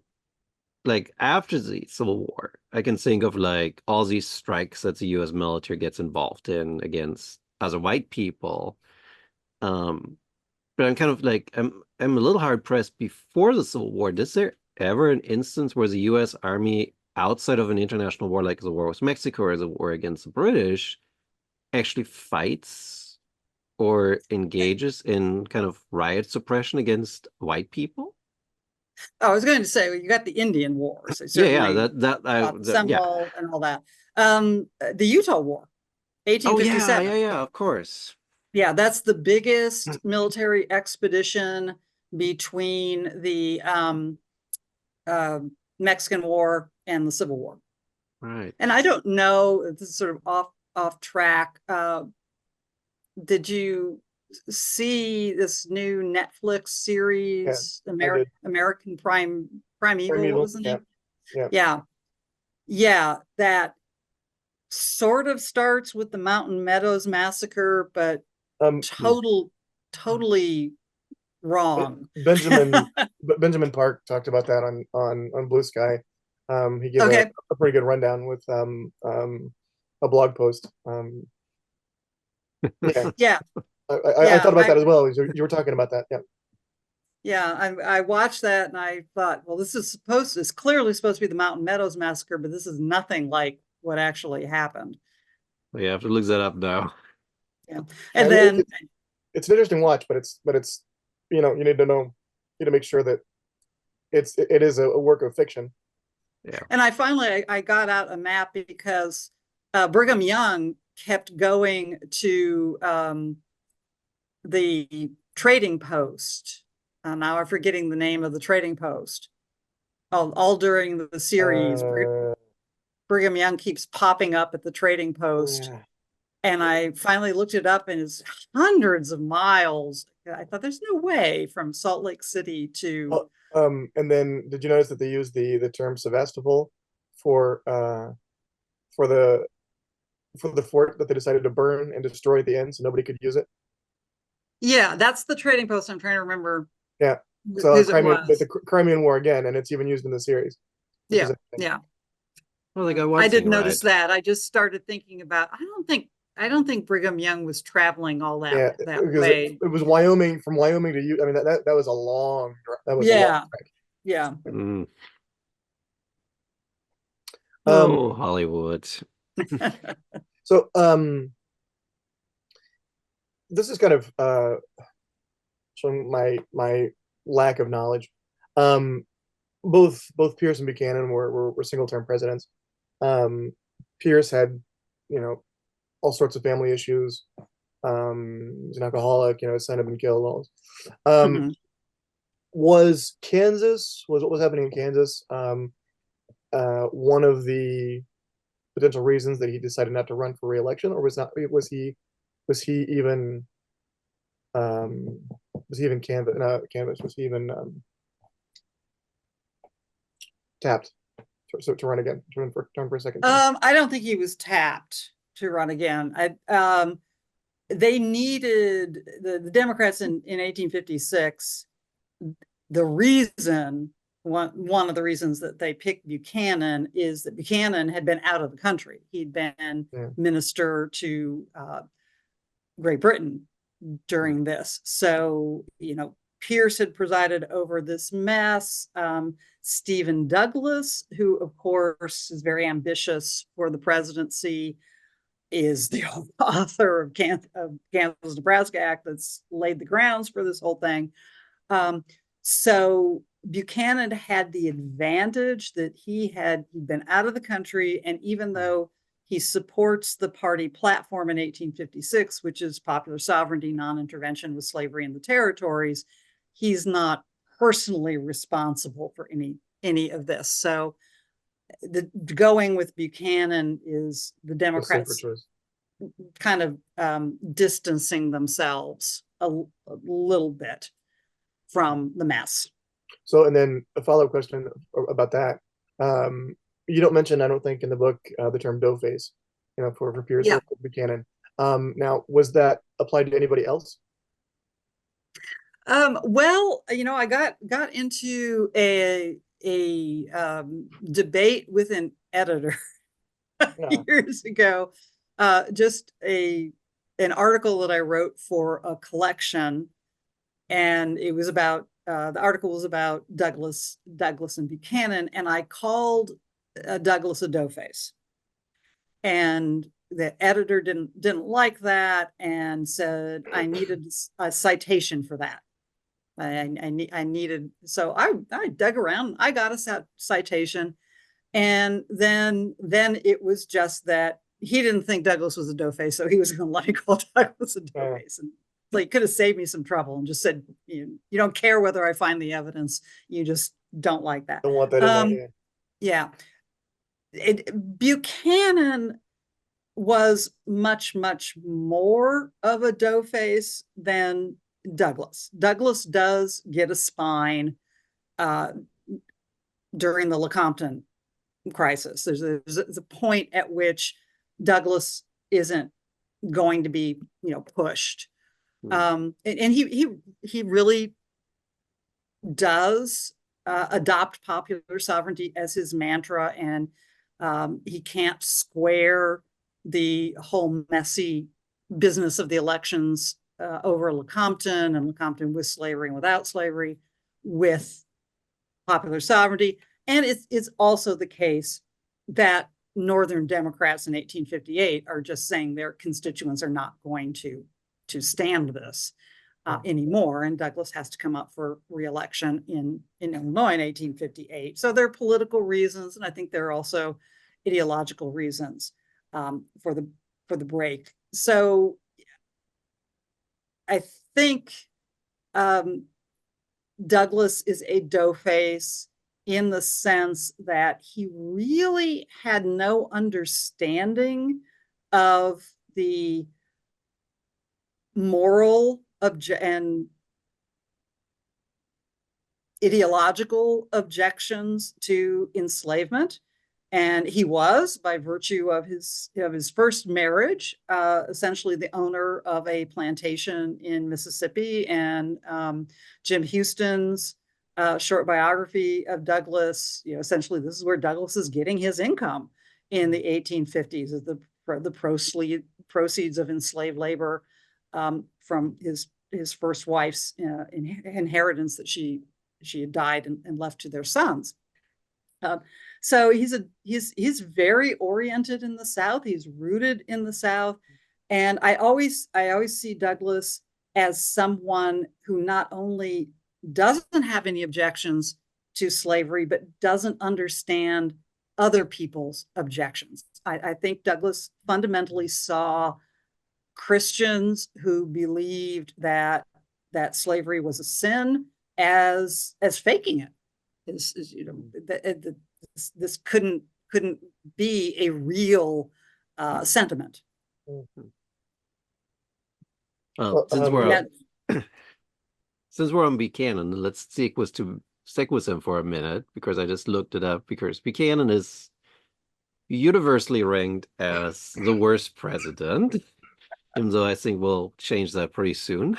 like after the Civil War, I can think of like all these strikes that the U.S. military gets involved in against other white people. But I'm kind of like I'm a little hard pressed before the Civil War. Is there ever an instance where the U.S. Army, outside of an international war like the war with Mexico or the war against the British, actually fights or engages in kind of riot suppression against white people? I was going to say, well, you got the Indian Wars. Yeah, Seminole and all that. The Utah War, Oh 1857. yeah, of course. Yeah, that's the biggest military expedition between the Mexican War and the Civil War. Right. And I don't know, this is sort of off track. Did you see this new Netflix series, American Primeval? What was the name? Yeah, that sort of starts with the Mountain Meadows massacre, but totally wrong. Benjamin Park talked about that on Blue Sky. He gave a pretty good rundown with a blog post. Yeah. I thought about that as well. You were talking about that. Yeah, I watched that and I thought, well, it's clearly supposed to be the Mountain Meadows massacre, but this is nothing like what actually happened. Well, you have to look that up now. Yeah, and then it's an interesting watch, but it's you need to make sure that it is a work of fiction. Yeah. And I got out a map because Brigham Young kept going to the trading post. Now I'm forgetting the name of the trading post. All during the series, Brigham Young keeps popping up at the trading post. And I finally looked it up, and it's hundreds of miles. I thought there's no way from Salt Lake City to. And then did you notice that they used the term Sevastopol for the fort that they decided to burn and destroy at the end, so nobody could use it? Yeah, that's the trading post. I'm trying to remember. Yeah, so the Crimean War again, and it's even used in the series. Yeah. Well, I didn't notice that. I just started thinking about. I don't think Brigham Young was traveling all that way. It was Wyoming, from Wyoming to Utah. I mean, that was a long. That was a long trek. Yeah. Oh, Hollywood. So, this is kind of showing my lack of knowledge. Both Pierce and Buchanan were single-term presidents. Pierce had, all sorts of family issues. He's an alcoholic. His son had been killed. Was Kansas, what was happening in Kansas, one of the potential reasons that he decided not to run for re-election, or was he even tapped to run again, to run for a second time? I don't think he was tapped to run again. They needed the Democrats in 1856. The reason, one of the reasons that they picked Buchanan is that Buchanan had been out of the country. He'd been minister to Great Britain during this. So, Pierce had presided over this mess. Stephen Douglas, who of course is very ambitious for the presidency, is the author of Kansas-Nebraska Act that's laid the grounds for this whole thing. So Buchanan had the advantage that he'd been out of the country, and even though he supports the party platform in 1856, which is popular sovereignty, non-intervention with slavery in the territories, he's not personally responsible for any of this. So going with Buchanan is the Democrats kind of distancing themselves a little bit from the mess. So, and then a follow-up question about that. You don't mention, I don't think, in the book the term dough face, for Pierce Yeah. or Buchanan. Now, was that applied to anybody else? Well, I got into a debate with an editor No. years ago. Just an article that I wrote for a collection, and it was about the article was about Douglas and Buchanan, and I called Douglas a doughface, and the editor didn't like that and said I needed a citation for that. I needed, so I dug around, I got a citation, and then it was just that he didn't think Douglas was a doughface, so he was going to let me call Douglas a doughface. And like, could have saved me some trouble and just said, you don't care whether I find the evidence, you just don't like that. Don't want that in there. Yeah. Buchanan was much more of a doughface than Douglas. Douglas does get a spine during the Lecompton crisis. There's a point at which Douglas isn't going to be, pushed. And he really does adopt popular sovereignty as his mantra, and he can't square the whole messy business of the elections over Lecompton and Lecompton with slavery and without slavery with popular sovereignty. And it's also the case that Northern Democrats in 1858 are just saying their constituents are not going to stand this anymore. And Douglas has to come up for re-election in Illinois in 1858. So there are political reasons, and I think there are also ideological reasons for the break. So I think Douglas is a doughface in the sense that he really had no understanding of the moral and ideological objections to enslavement. And he was, by virtue of his first marriage, essentially the owner of a plantation in Mississippi. And Jim Houston's short biography of Douglas, essentially this is where Douglas is getting his income in the 1850s, is the proceeds of enslaved labor from his first wife's inheritance that she had died and left to their sons. So he's very oriented in the South. He's rooted in the South, and I always see Douglas as someone who not only doesn't have any objections to slavery, but doesn't understand other people's objections. I think Douglas fundamentally saw Christians who believed that slavery was a sin as faking it. This couldn't be a real sentiment. Well, since we're on Buchanan, let's stick with him for a minute, because I just looked it up, because Buchanan is universally ranked as the worst president, even though I think we'll change that pretty soon.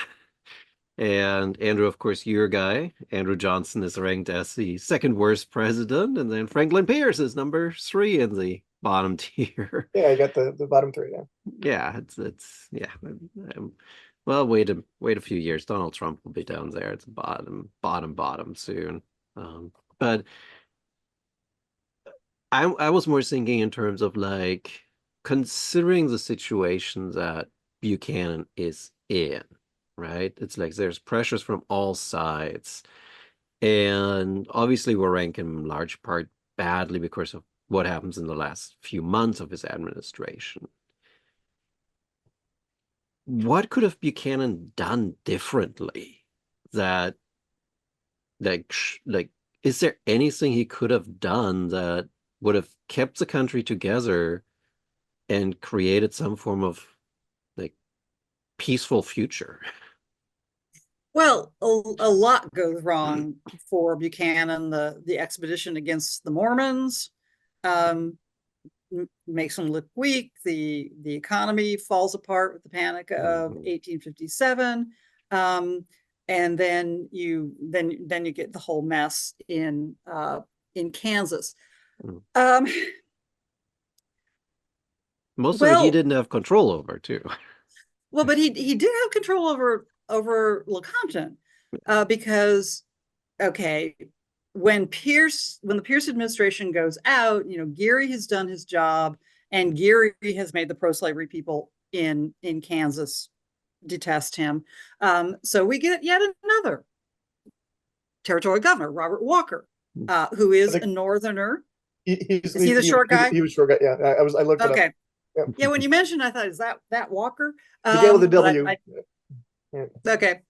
And Andrew, of course, your guy, Andrew Johnson, is ranked as the second worst president, and then Franklin Pierce is number 3 in the bottom tier. Yeah, I got the bottom 3. Yeah, it's well, wait a few years. Donald Trump will be down there. It's bottom soon. But I was more thinking in terms of, like, considering the situation that Buchanan is in, right? It's like there's pressures from all sides, and obviously we're ranking him in large part badly because of what happens in the last few months of his administration. What could have Buchanan done differently? That, like, is there anything he could have done that would have kept the country together and created some form of, like, peaceful future? Well, a lot goes wrong for Buchanan. The expedition against the Mormons um, makes them look weak. The economy falls apart with the Panic of 1857, and then you get the whole mess in Kansas. Um, Most of it he well, didn't have control over, too. well, but he did have control over Lecompton because okay, when the Pierce administration goes out, Geary has done his job, and Geary has made the pro-slavery people in Kansas detest him. So we get yet another territorial governor, Robert Walker, who I is think a northerner. he's Is he the short guy? he was short guy. Yeah, I looked it up. Okay. Yeah. Yeah, when you mentioned, I thought, is that Walker? Began with a But W. Yeah. okay.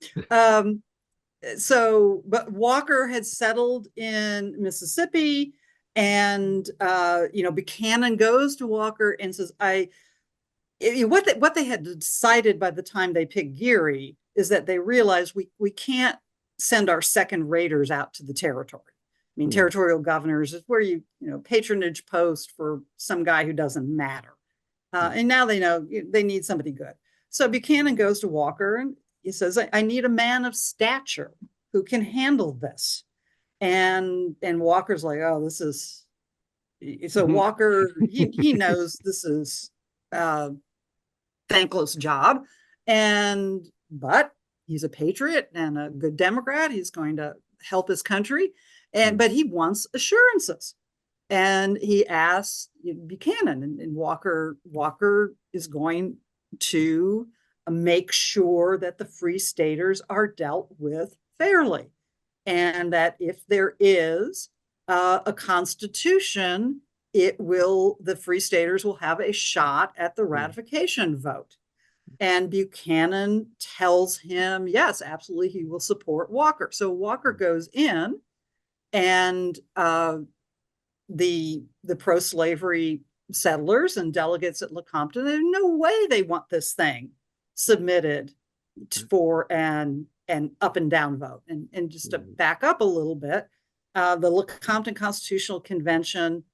But Walker had settled in Mississippi, and Buchanan goes to Walker and says, what they had decided by the time they picked Geary is that they realized we can't send our second raters out to the territory. I mean, territorial governors is where patronage post for some guy who doesn't matter. And now they know they need somebody good. So Buchanan goes to Walker and he says, I need a man of stature who can handle this. And Walker's like, oh, this is so Walker, he knows this is thankless job. But he's a patriot and a good Democrat. He's going to help his country. But he wants assurances. And he asks Buchanan, and Walker is going to make sure that the Free Staters are dealt with fairly, and that if there is a constitution, the Free Staters will have a shot at the ratification vote. And Buchanan tells him, yes, absolutely, he will support Walker. So Walker goes in, and the pro-slavery settlers and delegates at Lecompton, there's no way they want this thing submitted for an up and down vote. And just to back up a little bit, the Lecompton Constitutional Convention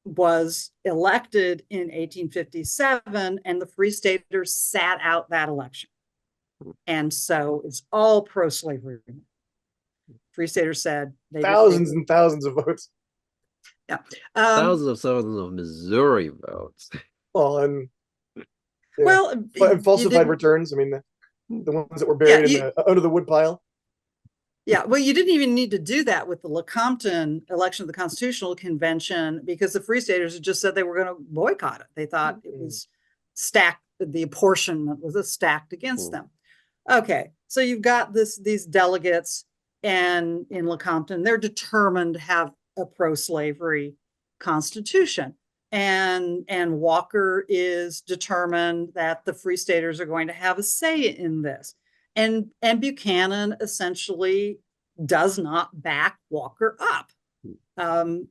was elected in 1857, and the Free Staters sat out that election. And so it's all pro-slavery. Free Staters said thousands and thousands of votes. Yeah. Thousands of Missouri votes. Well, and falsified returns. I mean, the ones that were buried under the woodpile. Yeah, well, you didn't even need to do that with the Lecompton election of the Constitutional Convention, because the Free Staters had just said they were going to boycott it. They thought it was stacked, the apportionment was stacked against them. Okay, so you've got these delegates, and in Lecompton, they're determined to have a pro-slavery constitution. And Walker is determined that the Free Staters are going to have a say in this. And Buchanan essentially does not back Walker up.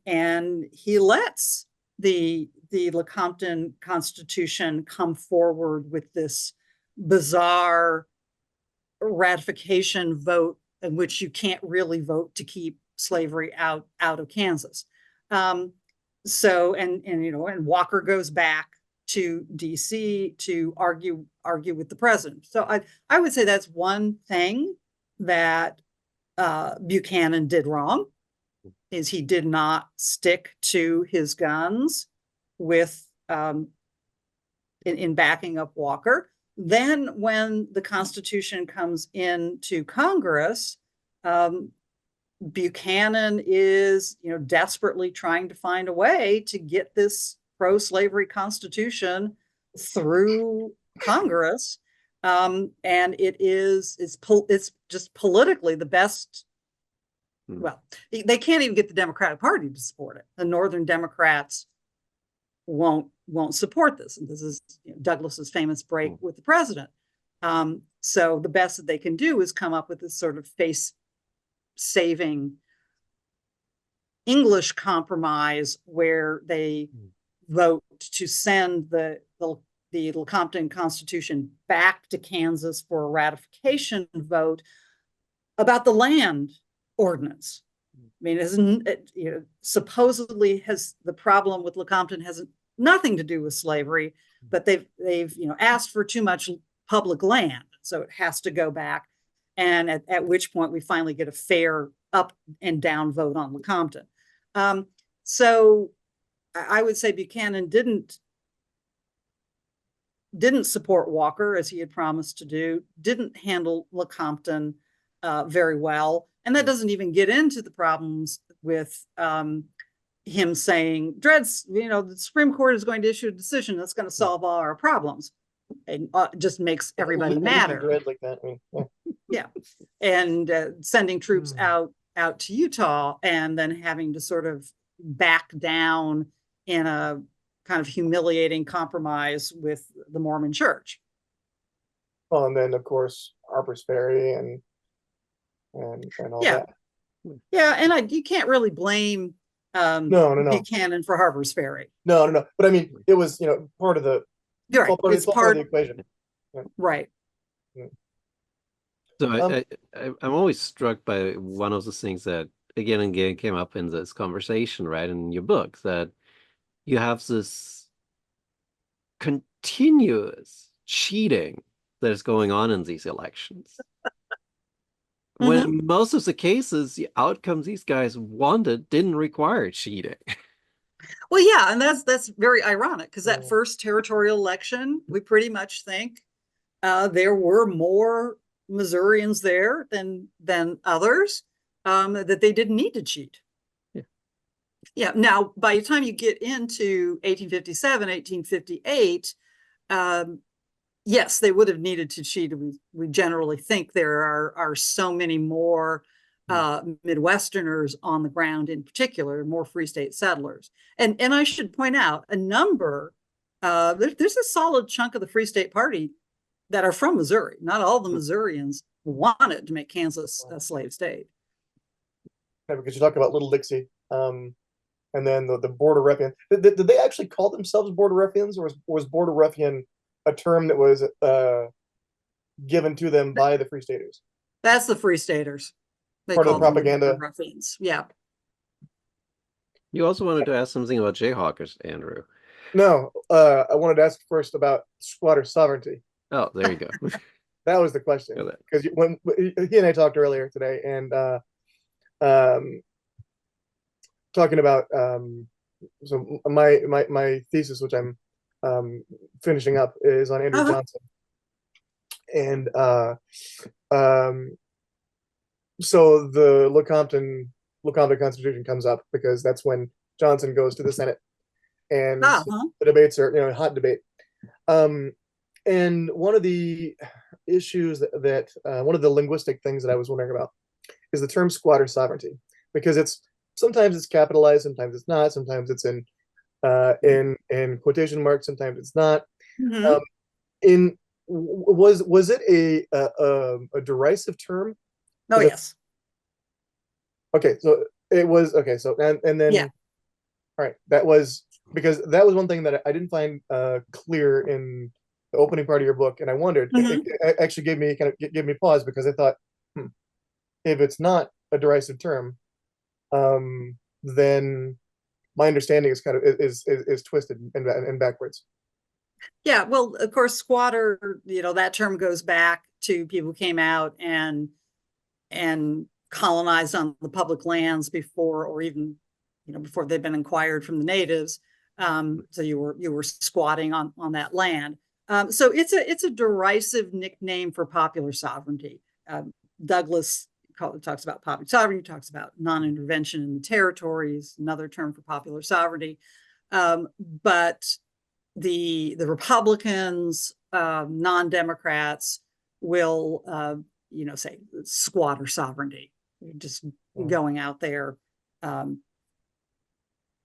And he lets the Lecompton Constitution come forward with this bizarre ratification vote in which you can't really vote to keep slavery out of Kansas. So Walker goes back to DC to argue with the president. So I would say that's one thing that Buchanan did wrong, is he did not stick to his guns with in backing up Walker. Then when the Constitution comes into Congress, Buchanan is desperately trying to find a way to get this pro-slavery Constitution through Congress, and it's just politically the best. Well, they can't even get the Democratic Party to support it. The Northern Democrats won't support this, and this is Douglas's famous break with the president. So the best that they can do is come up with this sort of face-saving English compromise where they vote to send the the Lecompton Constitution back to Kansas for a ratification vote about the land ordinance. I mean, supposedly has the problem with Lecompton has nothing to do with slavery, but they've asked for too much public land, so it has to go back. And at which point we finally get a fair up and down vote on Lecompton. So I would say Buchanan didn't support Walker as he had promised to do, didn't handle Lecompton very well. And that doesn't even get into the problems with him saying, Dread's, the Supreme Court is going to issue a decision that's going to solve all our problems. And just makes everybody madder. Dread like that. Yeah. And sending troops out to Utah and then having to sort of back down in a kind of humiliating compromise with the Mormon Church. Well, and then of course Harper's Ferry and all that. Yeah, and you can't really blame no. Buchanan for Harper's Ferry. No. But I mean, it was part of the it's part of the equation. Yeah. Right. So I'm always struck by one of the things that again and again came up in this conversation, right, in your book, that you have this continuous cheating that is going on in these elections. When in most of the cases, the outcomes these guys wanted didn't require cheating. Well, yeah, and that's very ironic because that first territorial election, we pretty much think there were more Missourians there than others, that they didn't need to cheat. Yeah. Now, by the time you get into 1857, 1858, yes, they would have needed to cheat. We generally think there are so many more Midwesterners on the ground, in particular, more Free State settlers. And I should point out a number. There's a solid chunk of the Free State Party that are from Missouri. Not all the Missourians wanted to make Kansas a slave state. Yeah, because you talk about Little Dixie, and then the Border Ruffian. Did they actually call themselves Border Ruffians, or was Border Ruffian a term that was given to them by the Free Staters? That's the Free Staters. They part of the propaganda. Ruffians. Yeah. You also wanted to ask something about Jayhawkers, Andrew. No, I wanted to ask first about squatter sovereignty. Oh, there you go. That was the question, because when he and I talked earlier today, and talking about so my thesis, which I'm finishing up, is on Andrew Johnson, and so the Lecompton Constitution comes up because that's when Johnson goes to the Senate, and the debates are hot debate. And one of the issues that one of the linguistic things that I was wondering about is the term squatter sovereignty, because sometimes it's capitalized, sometimes it's not, sometimes it's in quotation marks, sometimes it's not. Was it a derisive term? Oh, yes. Okay, so it was okay. So and then all right, that was because that was one thing that I didn't find clear in the opening part of your book, and I wondered. It actually gave me pause, because I thought, if it's not a derisive term, then my understanding is kind of is twisted and backwards. Yeah, well, of course, squatter, that term goes back to people who came out and colonized on the public lands before, or even, before they'd been acquired from the natives. So you were squatting on that land. So it's a derisive nickname for popular sovereignty. Douglas talks about popular sovereignty, talks about non-intervention in the territories, another term for popular sovereignty. But the Republicans, non-Democrats will, say squatter sovereignty, just going out there.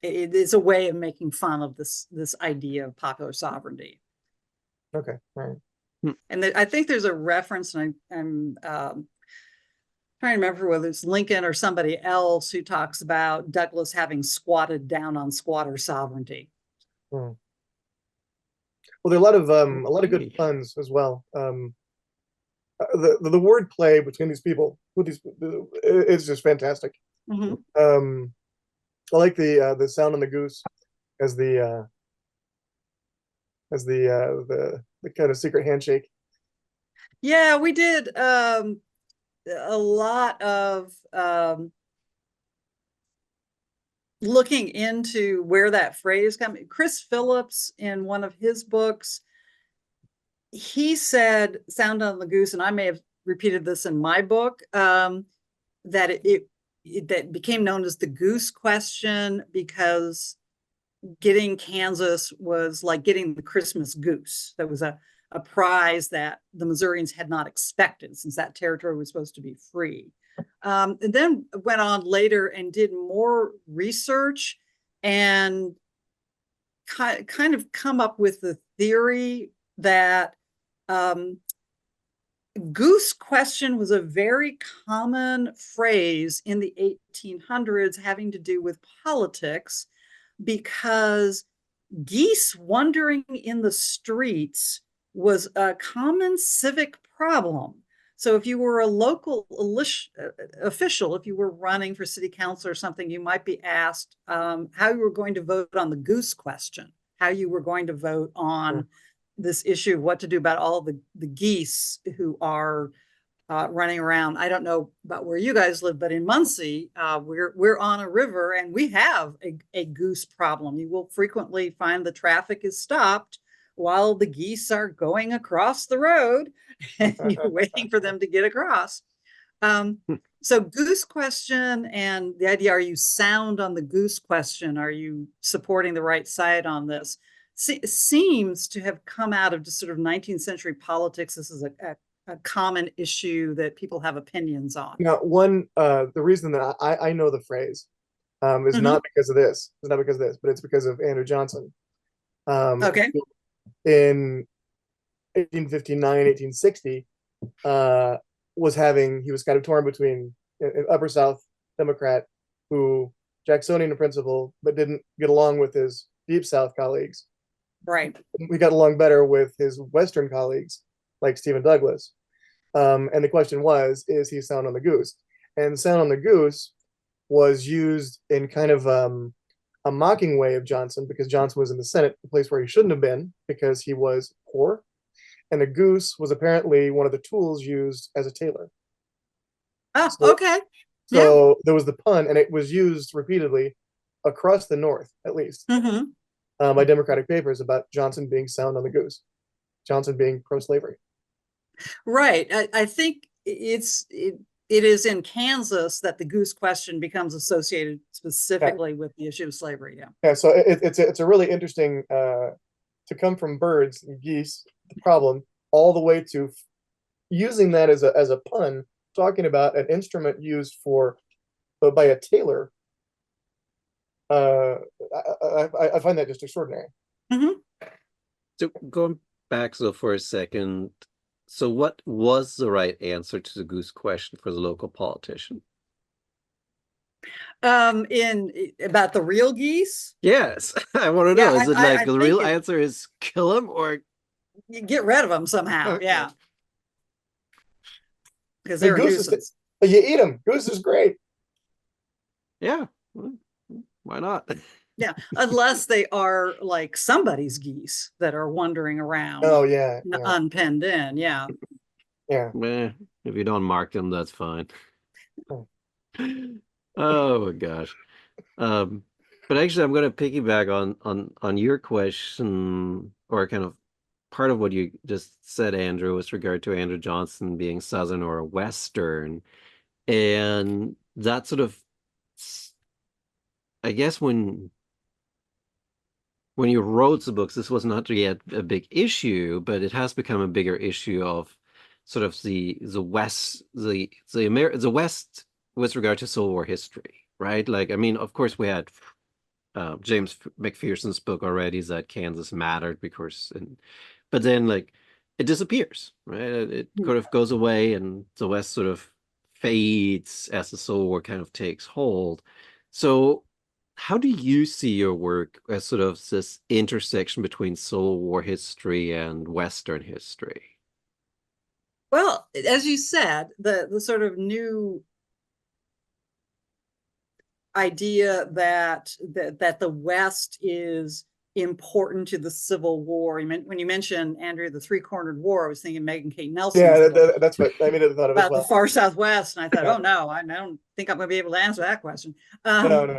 It is a way of making fun of this idea of popular sovereignty. Okay, right. And I think there's a reference, and I'm trying to remember whether it's Lincoln or somebody else who talks about Douglas having squatted down on squatter sovereignty. Well, there are a lot of good puns as well. The word play between these people, with these, it's just fantastic. Mhm. I like the sound on the goose as the kind of secret handshake. Yeah, we did a lot of looking into where that phrase comes. Chris Phillips, in one of his books, he said "sound on the goose," and I may have repeated this in my book, that that became known as the goose question because getting Kansas was like getting the Christmas goose. That was a prize that the Missourians had not expected, since that territory was supposed to be free. And then went on later and did more research and kind of come up with the theory that goose question was a very common phrase in the 1800s having to do with politics, because geese wandering in the streets was a common civic problem. So if you were a local official, if you were running for city council or something, you might be asked how you were going to vote on the goose question, how you were going to vote on this issue of what to do about all the geese who are running around. I don't know about where you guys live, but in Muncie, we're on a river and we have a goose problem. You will frequently find the traffic is stopped while the geese are going across the road and you're waiting for them to get across. So goose question and the idea, are you sound on the goose question? Are you supporting the right side on this? Seems to have come out of just sort of 19th century politics. This is a common issue that people have opinions on. Now, the reason that I know the phrase is not because of this. It's not because of this, but it's because of Andrew Johnson. Okay. In 1859, 1860, he was kind of torn between an Upper South Democrat who Jacksonian in principle, but didn't get along with his Deep South colleagues. Right. We got along better with his Western colleagues, like Stephen Douglas. And the question was, is he sound on the goose? And sound on the goose was used in kind of a mocking way of Johnson, because Johnson was in the Senate, a place where he shouldn't have been because he was poor. And the goose was apparently one of the tools used as a tailor. Oh, So, okay. So there was the pun, and it was used repeatedly across the North, at least, by Democratic papers about Johnson being sound on the goose, Johnson being pro-slavery. Right. I think it is in Kansas that the goose question becomes associated specifically with the issue of slavery. Yeah. Yeah. So it's a really interesting to come from birds and geese, the problem, all the way to using that as a pun, talking about an instrument used by a tailor. I find that just extraordinary. So going back for a second, so what was the right answer to the goose question for the local politician? In about the real geese? Yes, I want to know. Is it like the real answer is kill them or you get rid of them somehow? Okay. Yeah, because The they're a goose nuisance. You eat them. Goose is great. Yeah, why not? Yeah, unless they are like somebody's geese that are wandering around. Oh yeah, unpenned in. Yeah. Yeah. If you don't mark them, that's fine. Oh my gosh. But actually, I'm going to piggyback on your question, or kind of part of what you just said, Andrew, with regard to Andrew Johnson being Southern or Western, and that sort of, I guess when you wrote the books, this was not yet a big issue, but it has become a bigger issue of sort of the West, the West with regard to Civil War history, right? Like, I mean, of course, we had James McPherson's book already, that Kansas mattered because, but then like it disappears, right? It kind of goes away, and the West sort of fades as the Civil War kind of takes hold. So how do you see your work as sort of this intersection between Civil War history and Western history? Well, as you said, the sort of new idea that the West is important to the Civil War. When you mentioned, Andrew, the Three-Cornered War, I was thinking Megan K. Nelson's Yeah, book that's what I immediately thought of as about the well. far Southwest, and I thought, Yeah. oh no, I don't think I'm going to be able to answer that question. No.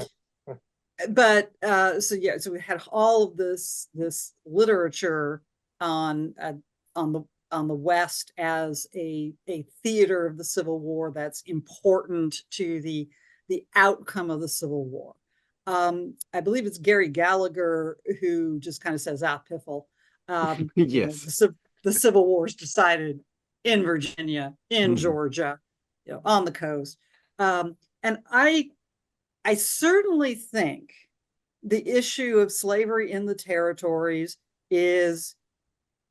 But so we had all of this literature on the West as a theater of the Civil War that's important to the outcome of the Civil War. I believe it's Gary Gallagher who just kind of says, piffle. Yes. The Civil War is decided in Virginia, in Georgia, on the coast. And I certainly think the issue of slavery in the territories is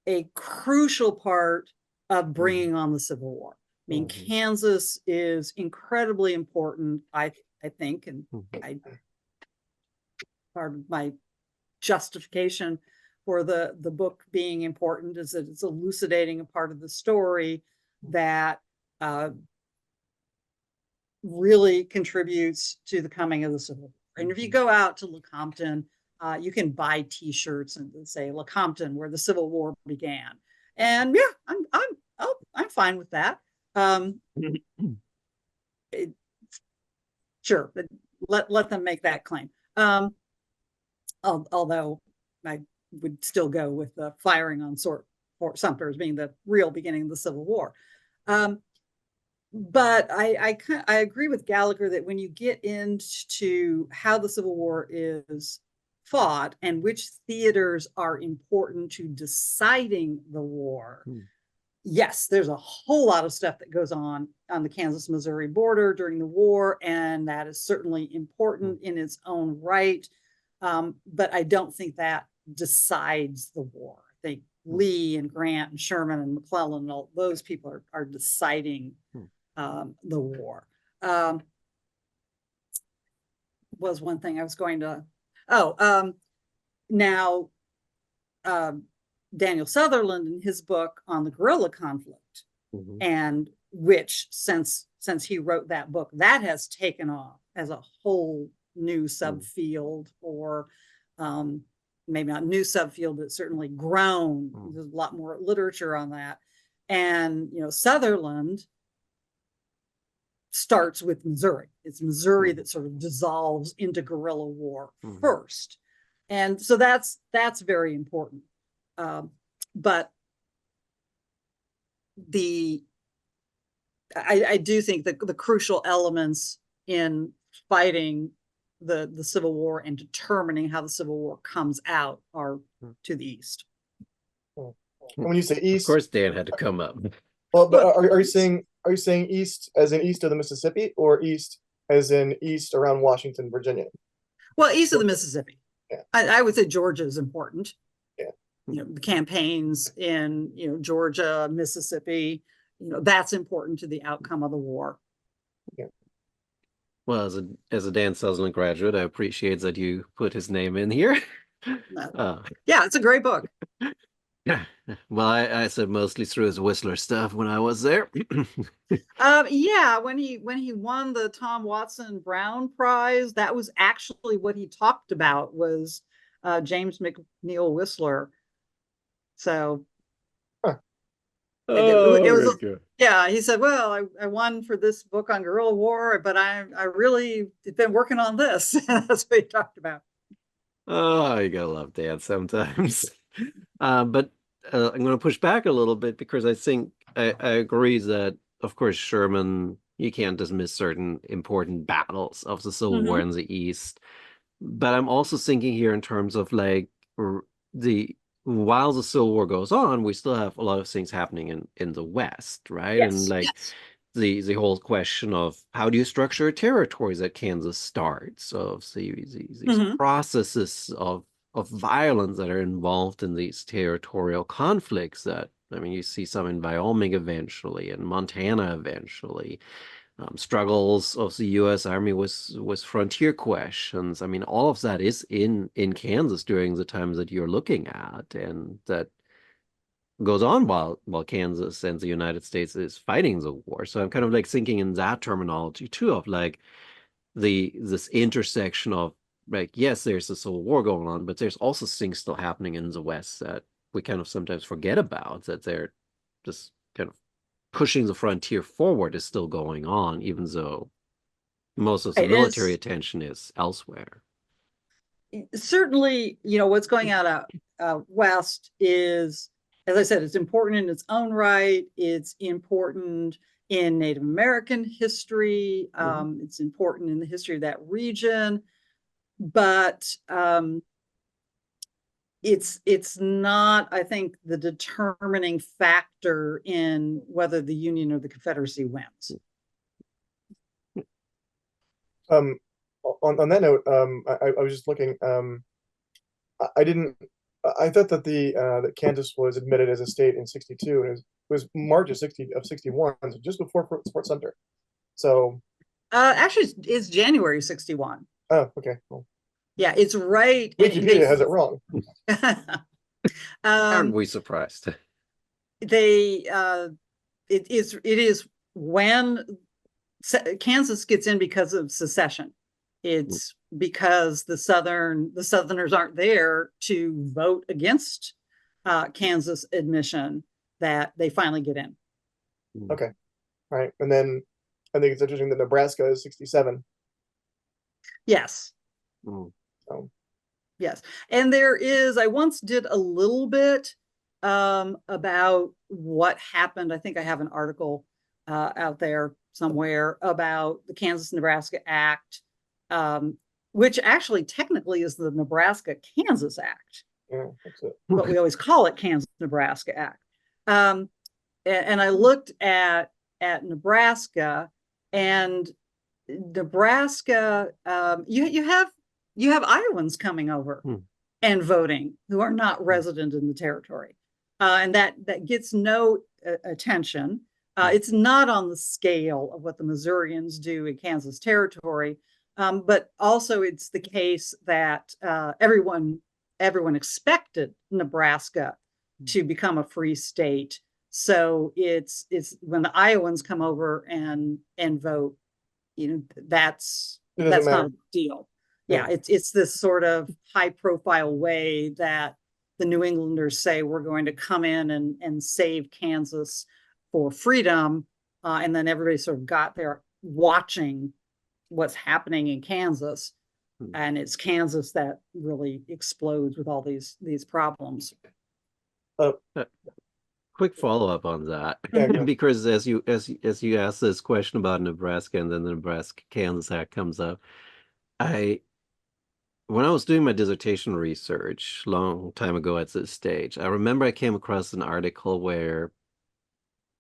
a crucial part of bringing on the Civil War. I mean, Kansas is incredibly important, I think, and part of my justification for the book being important is that it's elucidating a part of the story that really contributes to the coming of the Civil War. And if you go out to Lecompton, you can buy T-shirts and say Lecompton, where the Civil War began. And yeah, I'm fine with that. Sure, but let them make that claim. Although I would still go with the firing on Fort Sumter as being the real beginning of the Civil War. But I agree with Gallagher that when you get into how the Civil War is fought and which theaters are important to deciding the war, yes, there's a whole lot of stuff that goes on the Kansas-Missouri border during the war, and that is certainly important in its own right. But I don't think that decides the war. I think Lee and Grant and Sherman and McClellan and all those people are deciding the war. Was one thing I was going to, now Daniel Sutherland in his book on the guerrilla conflict, and which since he wrote that book, that has taken off as a whole new subfield, or maybe not new subfield, but certainly grown. There's a lot more literature on that. And Sutherland starts with Missouri. It's Missouri that sort of dissolves into guerrilla war first. And so that's very important. But I do think that the crucial elements in fighting the Civil War and determining how the Civil War comes out are to the east. When you say east, of course Dan had to come up. Well, but are you saying east as in east of the Mississippi, or east as in east around Washington, Virginia? Well, east of the Mississippi. Yeah. I would say Georgia is important. Yeah. The campaigns in Georgia, Mississippi, that's important to the outcome of the war. Yeah. Well, as a Dan Sutherland graduate, I appreciate that you put his name in here. Yeah, it's a great book. Well, I said mostly through his Whistler stuff when I was there. Yeah, when he won the Tom Watson Brown Prize, that was actually what he talked about, was James McNeill Whistler. So it was yeah, he said, well, I won for this book on guerrilla war, but I really have been working on this. That's what he talked about. Oh, you gotta love Dan sometimes. But I'm going to push back a little bit, because I think I agree that, of course, Sherman, you can't dismiss certain important battles of the Civil War in the East. But I'm also thinking here in terms of like while the Civil War goes on, we still have a lot of things happening in the West, right? Yes, and like yes. the whole question of how do you structure territories that Kansas starts, of these processes of violence that are involved in these territorial conflicts that, I mean, you see some in Wyoming eventually, and Montana eventually. struggles of the U.S. Army with frontier questions. I mean, all of that is in Kansas during the times that you're looking at, and that goes on while Kansas and the United States is fighting the war. So I'm kind of like thinking in that terminology too, of like this intersection of like, yes, there's a civil war going on, but there's also things still happening in the West that we kind of sometimes forget about, that they're just kind of pushing the frontier forward is still going on, even though most of the It military is attention is elsewhere. certainly, what's going out west is, as I said, it's important in its own right. It's important in Native American history. It's important in the history of that region, but it's not, I think, the determining factor in whether the Union or the Confederacy wins. On that note, I was just looking. I didn't. I thought that that Kansas was admitted as a state in '62, and it was March of '61, so just before Fort Sumter. So, actually, it's January '61. oh, okay. Well, Yeah, it's right. Wikipedia has it wrong. Aren't we surprised? It is when Kansas gets in because of secession. It's because the Southerners aren't there to vote against Kansas admission that they finally get in. Okay, all right. And then I think it's interesting that Nebraska is '67. Yes. Mm. So, yes. And I once did a little bit about what happened. I think I have an article out there somewhere about the Kansas-Nebraska Act, which actually technically is the Nebraska-Kansas Act. yeah, that's it. But we always call it Kansas-Nebraska Act. And I looked at Nebraska, and Nebraska, you have Iowans coming over and voting who are not resident in the territory, and that gets no attention. It's not on the scale of what the Missourians do in Kansas Territory, but also it's the case that everyone expected Nebraska to become a free state. So it's when the Iowans come over and vote, that's not a deal. Yeah, it's this sort of high profile way that the New Englanders say we're going to come in and save Kansas for freedom, and then everybody sort of got there watching what's happening in Kansas, and it's Kansas that really explodes with all these problems. Quick follow-up on that, Yeah, because as you asked this question about Nebraska, and then the Nebraska-Kansas Act comes up, when I was doing my dissertation research long time ago at this stage, I remember I came across an article where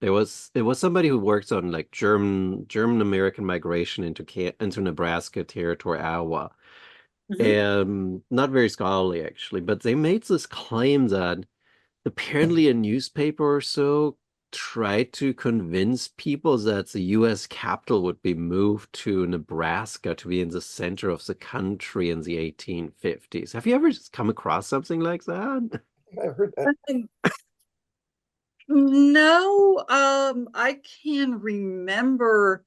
it was somebody who works on like German American migration into Nebraska territory, Iowa, and not very scholarly actually, but they made this claim that apparently a newspaper or so tried to convince people that the U.S. capital would be moved to Nebraska to be in the center of the country in the 1850s. Have you ever just come across something like that? I've heard that. No, I can remember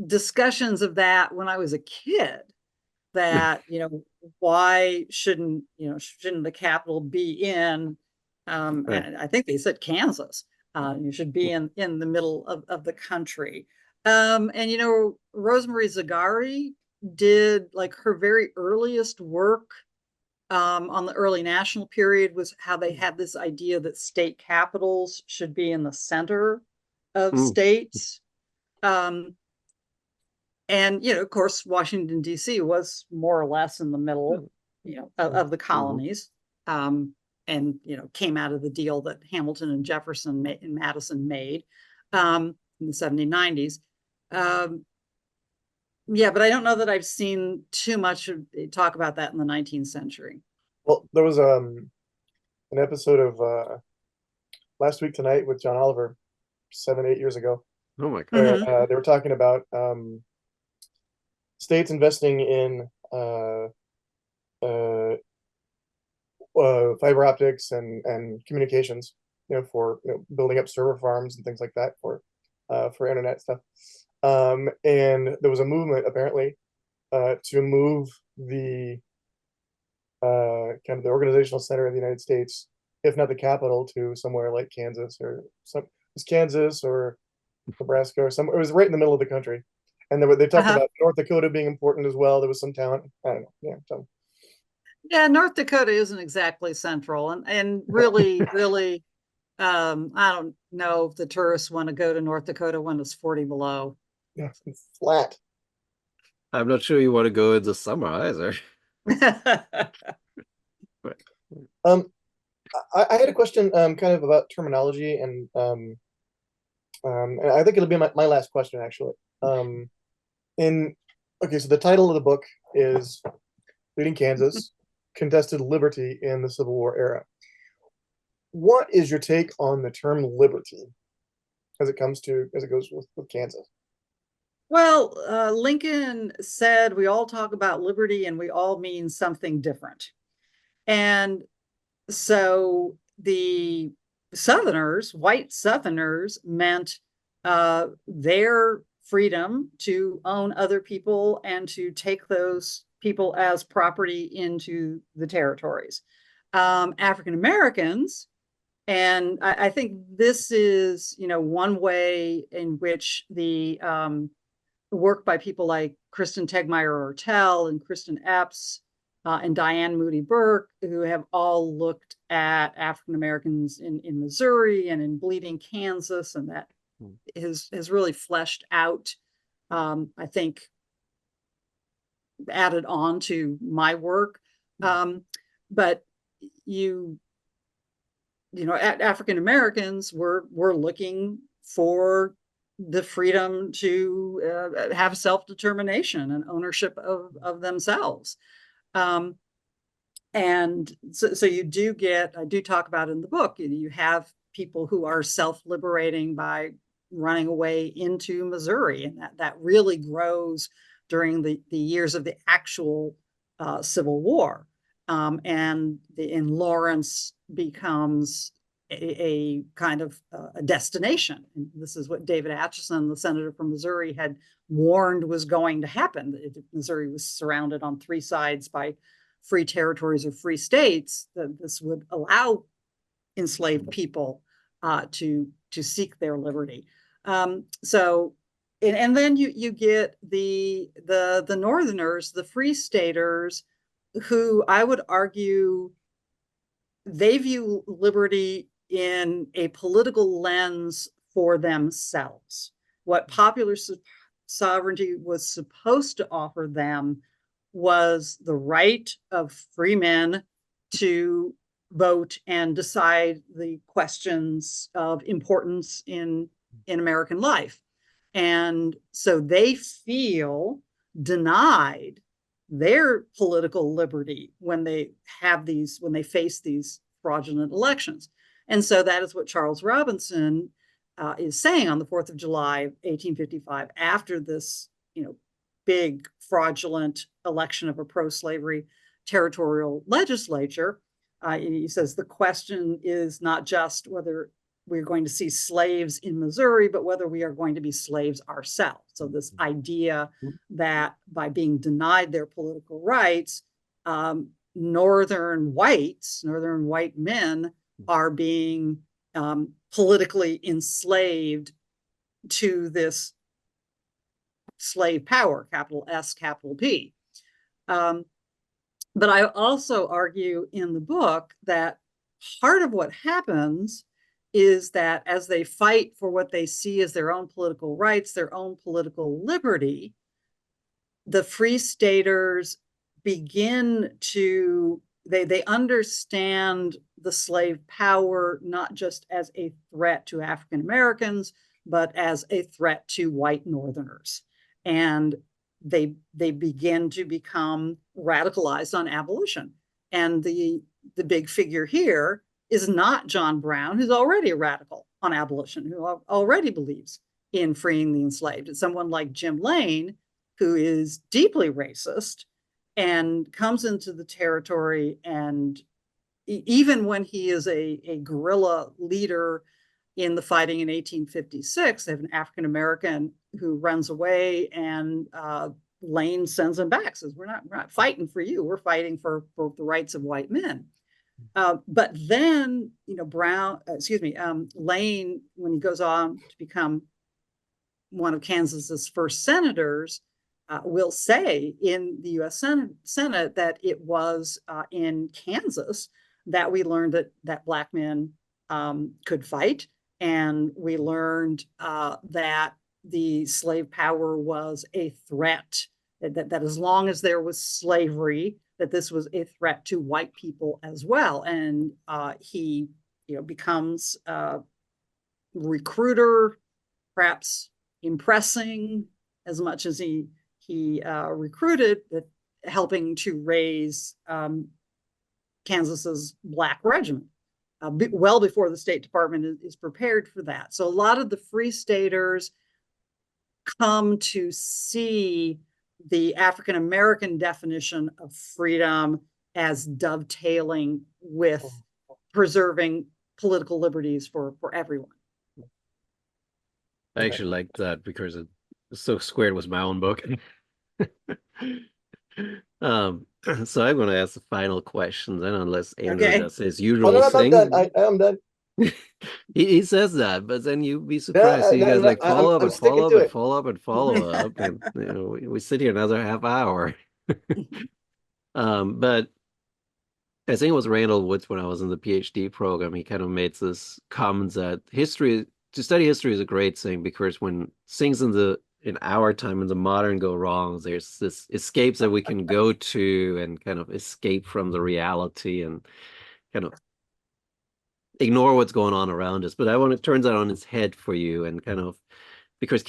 discussions of that when I was a kid, that why shouldn't the capital be in and I think they said Kansas, you should be in the middle of the country, and Rosemarie Zagari did, like, her very earliest work on the early national period was how they had this idea that state capitals should be in the center of states. And, of course, Washington, D.C. was more or less in the middle, of the colonies, and, came out of the deal that Hamilton and Jefferson and Madison made in the 1790s. Yeah, but I don't know that I've seen too much talk about that in the 19th century. Well, there was an episode of Last Week Tonight with John Oliver 7, 8 years ago, Oh my God. where they were talking about states investing in fiber optics and communications, for building up server farms and things like that for internet stuff. And there was a movement apparently to move the kind of the organizational center of the United States, if not the capital, to somewhere like Kansas or Kansas or Nebraska or somewhere. It was right in the middle of the country. And they talked about North Dakota being important as well. There was some talent. I don't know. Yeah. So. Yeah, North Dakota isn't exactly central, and really, really, I don't know if the tourists want to go to North Dakota when it's 40 below. Yeah, it's flat. I'm not sure you want to go in the summer either. I had a question kind of about terminology, and I think it'll be my last question actually. Okay, so the title of the book is Bleeding Kansas, Contested Liberty in the Civil War Era. What is your take on the term liberty as it goes with Kansas? Well, Lincoln said we all talk about liberty and we all mean something different. And so the Southerners, white Southerners, meant their freedom to own other people and to take those people as property into the territories. African Americans, and I think this is, one way in which the work by people like Kristen Tegmeyer Ortel and Kristen Epps and Diane Moody Burke, who have all looked at African Americans in Missouri and in Bleeding Kansas, and that has really fleshed out, I think, added on to my work. But African Americans were looking for the freedom to have self-determination and ownership of themselves. And so you do I do talk about in the book, you have people who are self-liberating by running away into Missouri, and that really grows during the years of the actual Civil War. And in Lawrence becomes a kind of a destination. And this is what David Atchison, the senator from Missouri, had warned was going to happen. Missouri was surrounded on three sides by free territories or free states. That this would allow enslaved people to seek their liberty. So, and then you get the Northerners, the Free Staters, who I would argue they view liberty in a political lens for themselves. What popular sovereignty was supposed to offer them was the right of free men to vote and decide the questions of importance in American life. And so they feel denied their political liberty when they face these fraudulent elections. And so that is what Charles Robinson is saying on the 4th of July, 1855, after this, big fraudulent election of a pro-slavery territorial legislature. He says the question is not just whether we're going to see slaves in Missouri, but whether we are going to be slaves ourselves. So this idea that by being denied their political rights, northern white men are being politically enslaved to this slave power, capital S, capital P. But I also argue in the book that part of what happens is that as they fight for what they see as their own political rights, their own political liberty, the Free Staters begin to, they understand the slave power not just as a threat to African Americans, but as a threat to white Northerners. And they begin to become radicalized on abolition. And the big figure here is not John Brown, who's already a radical on abolition, who already believes in freeing the enslaved. It's someone like Jim Lane, who is deeply racist and comes into the territory, and even when he is a guerrilla leader in the fighting in 1856, they have an African American who runs away, and Lane sends him back, says, we're not fighting for you, we're fighting for the rights of white men. But then, Lane, when he goes on to become one of Kansas's first senators, will say in the U.S. Senate that it was in Kansas that we learned that Black men could fight, and we learned that the slave power was a threat, that as long as there was slavery, that this was a threat to white people as well. And he becomes a recruiter, perhaps impressing as much as he recruited, helping to raise Kansas's Black regiment well before the State Department is prepared for that. So a lot of the Free Staters come to see the African American definition of freedom as dovetailing with preserving political liberties for everyone. I actually like that because it's so squared with my own book. So I'm going to ask the final question then, unless Andrew does his usual thing. I'm done. He says that, but then you'd be surprised. You guys like follow up and follow up and follow up and follow up, and we sit here another half hour. But I think it was Randall Woods when I was in the PhD program. He kind of made this comment that to study history is a great thing, because when things in our time in the modern go wrong, there's this escapes that we can go to and kind of escape from the reality and kind of ignore what's going on around us. But I want to turn that on its head for you, and kind of, because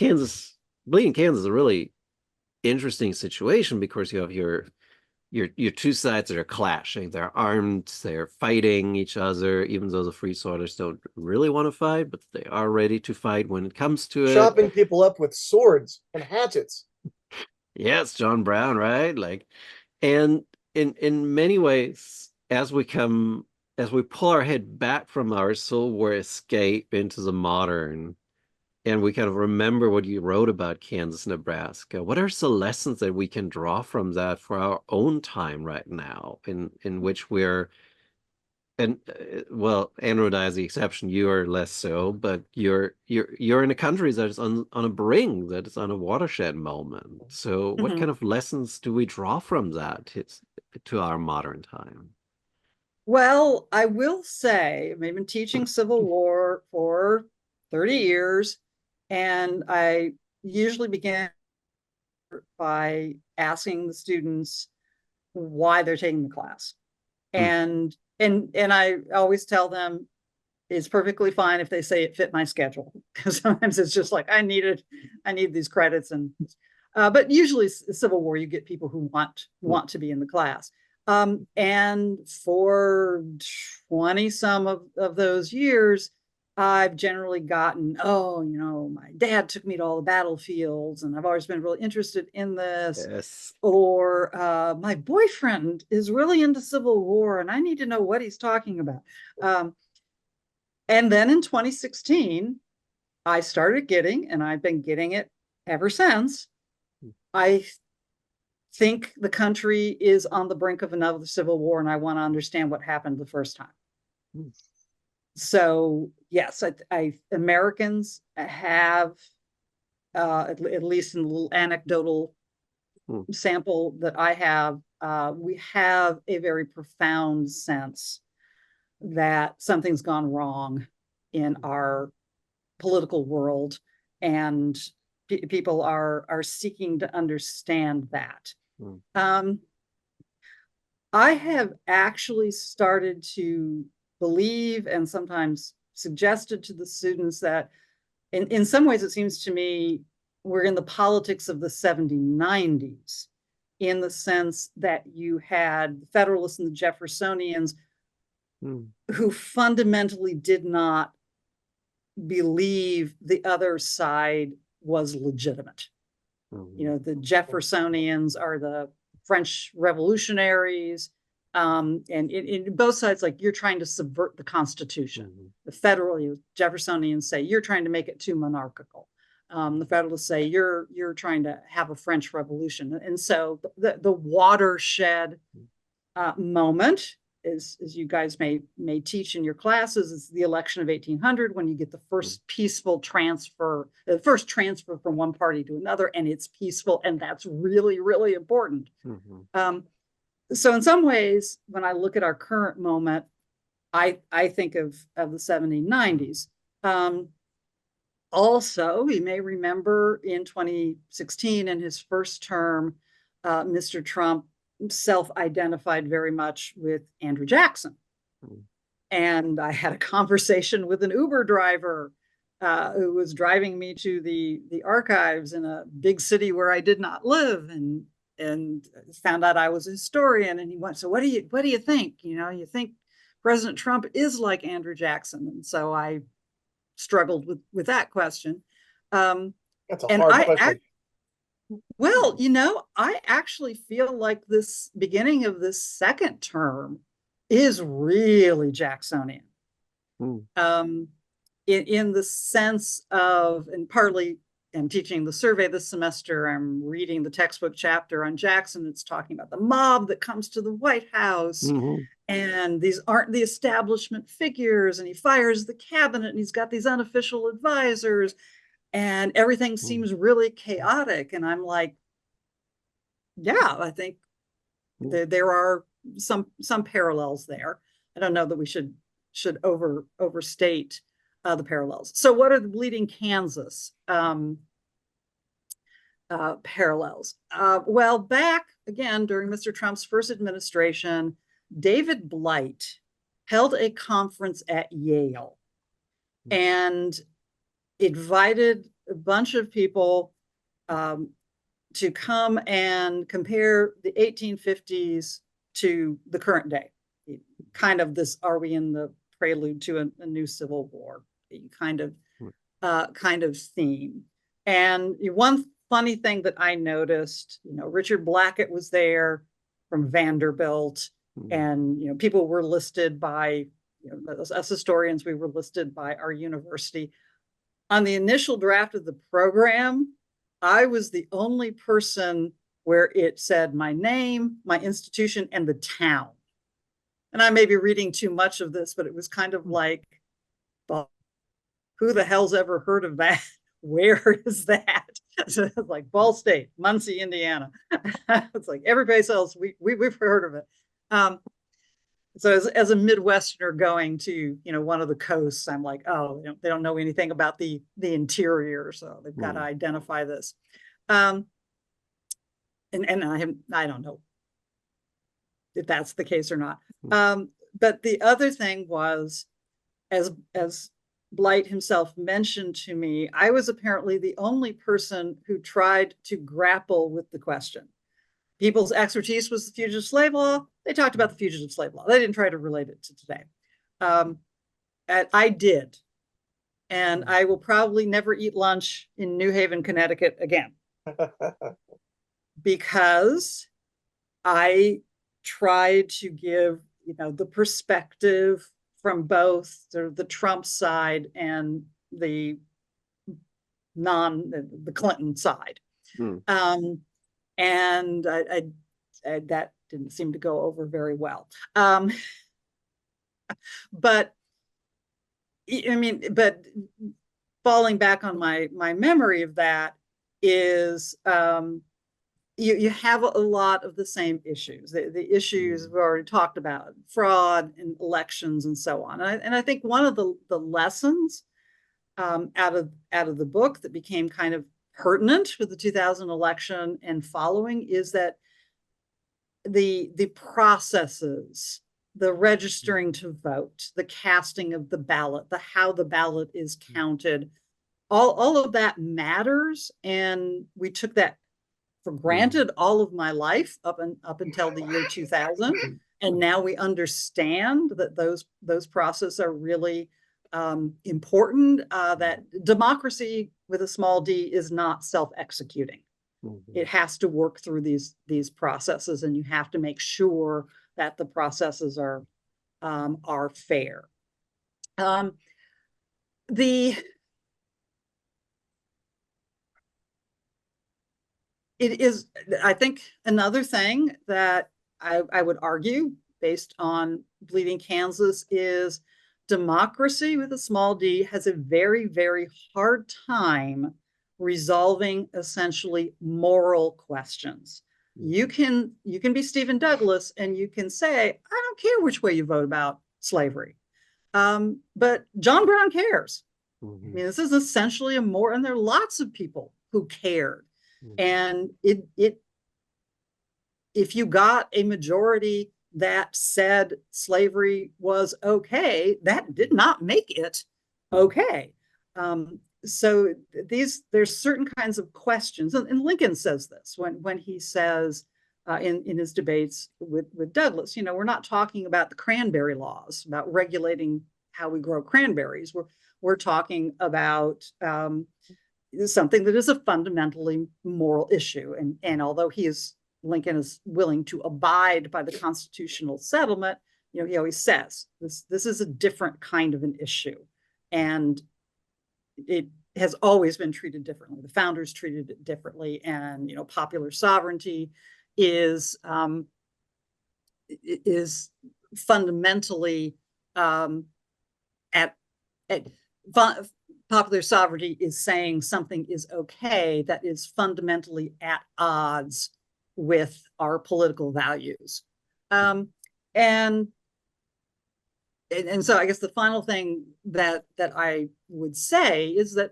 Bleeding Kansas is a really interesting situation, because you have your two sides that are clashing. They're armed, they're fighting each other, even though the Free Soilers don't really want to fight, but they are ready to fight when it comes to chopping people up with swords and hatchets. Yes, John Brown, right? And in many ways, as we pull our head back from our Civil War escape into the modern, and we kind of remember what you wrote about Kansas, Nebraska, what are the lessons that we can draw from that for our own time right now, in which we're, and well, Andrew and I is the exception, you are less so, but you're in a country that is on a brink, that is on a watershed moment. So what kind of lessons do we draw from that to our modern time? Well, I will say, I've been teaching Civil War for 30 years, and I usually begin by asking the students why they're taking the class. And I always tell them it's perfectly fine if they say it fit my schedule, because sometimes it's just like I need these credits, and but usually Civil War, you get people who want to be in the class. And for 20 some of those years, I've generally gotten, my dad took me to all the battlefields, and I've always been really interested in this. Yes. Or my boyfriend is really into Civil War, and I need to know what he's talking about. And then in 2016, I started getting, and I've been getting it ever since, I think the country is on the brink of another Civil War, and I want to understand what happened the first time. So yes, Americans have, at least in the little anecdotal sample that I have, we have a very profound sense that something's gone wrong in our political world, and people are seeking to understand that. I have actually started to believe, and sometimes suggested to the students, that in some ways it seems to me we're in the politics of the 70s, in the sense that you had the Federalists and the Jeffersonians who fundamentally did not believe the other side was legitimate. You know, the Jeffersonians are the French revolutionaries, and in both sides, like, you're trying to subvert the Constitution. The Jeffersonians say you're trying to make it too monarchical. The Federalists say you're trying to have a French Revolution, and so the watershed moment, as you guys may teach in your classes, is the election of 1800, when you get the first peaceful transfer, the first transfer from one party to another, and it's peaceful, and that's really, really important. So in some ways, when I look at our current moment, I think of the 1790s. Also, you may remember in 2016, in his first term, Mr. Trump self-identified very much with Andrew Jackson. And I had a conversation with an Uber driver who was driving me to the archives in a big city where I did not live, and found out I was a historian. And he went, "So what do you think? You know, you think President Trump is like Andrew Jackson?" And so I struggled with that question. That's a hard question. Well, you know, I actually feel like this beginning of this second term is really Jacksonian. In the sense of, and partly I'm teaching the survey this semester, I'm reading the textbook chapter on Jackson. It's talking about the mob that comes to the White House. And these aren't the establishment figures, and he fires the cabinet, and he's got these unofficial advisors, and everything seems really chaotic. And I'm like, yeah, I think there are some parallels there. I don't know that we should overstate the parallels. So what are the Bleeding Kansas parallels? Well, back again during Mr. Trump's first administration, David Blight held a conference at Yale and invited a bunch of people to come and compare the 1850s to the current day. Kind of this, are we in the prelude to a new civil war kind of theme. And one funny thing that I noticed, you know, Richard Blackett was there from Vanderbilt, and, you know, people were listed by, you know, us historians, we were listed by our university. On the initial draft of the program, I was the only person where it said my name, my institution, and the town. And I may be reading too much of this, but it was kind of like, well, who the hell's ever heard of that? Where is that? So it's like Ball State, Muncie, Indiana. It's like everybody else, we've heard of it. So as a Midwesterner going to, you know, one of the coasts, I'm like, oh, they don't know anything about the interior, so they've got to identify this. And I don't know if that's the case or not. But the other thing was, as Blight himself mentioned to me, I was apparently the only person who tried to grapple with the question. People's expertise was the fugitive slave law. They talked about the fugitive slave law. They didn't try to relate it to today. I did. And I will probably never eat lunch in New Haven, Connecticut again. Because I tried to give, you know, the perspective from both the Trump side and the Clinton side. And I that didn't seem to go over very well. But I mean, but falling back on my memory of that is, you have a lot of the same issues. The issues we've already talked about, fraud and elections and so on. And I think one of the lessons out of the book that became kind of pertinent with the 2000 election and following is that the processes, the registering to vote, the casting of the ballot, how the ballot is counted, all of that matters. And we took that for granted all of my life up until the year 2000. And now we understand that those processes are really important, that democracy with a small d is not self-executing. It has to work through these processes, and you have to make sure that the processes are fair. It is, I think, another thing that I would argue based on Bleeding Kansas is democracy with a small d has a very, very hard time resolving essentially moral questions. You can be Stephen Douglas and you can say, I don't care which way you vote about slavery. But John Brown cares. I mean, this is essentially a moral, and there are lots of people who cared. And if you got a majority that said slavery was okay, that did not make it okay. So there's certain kinds of questions, and Lincoln says this when he says in his debates with Douglas, we're not talking about the cranberry laws, about regulating how we grow cranberries. We're talking about something that is a fundamentally moral issue. And although Lincoln is willing to abide by the constitutional settlement, he always says this is a different kind of an issue. And it has always been treated differently. The founders treated it differently. And, popular sovereignty is fundamentally popular sovereignty is saying something is okay that is fundamentally at odds with our political values. And so I guess the final thing that I would say is that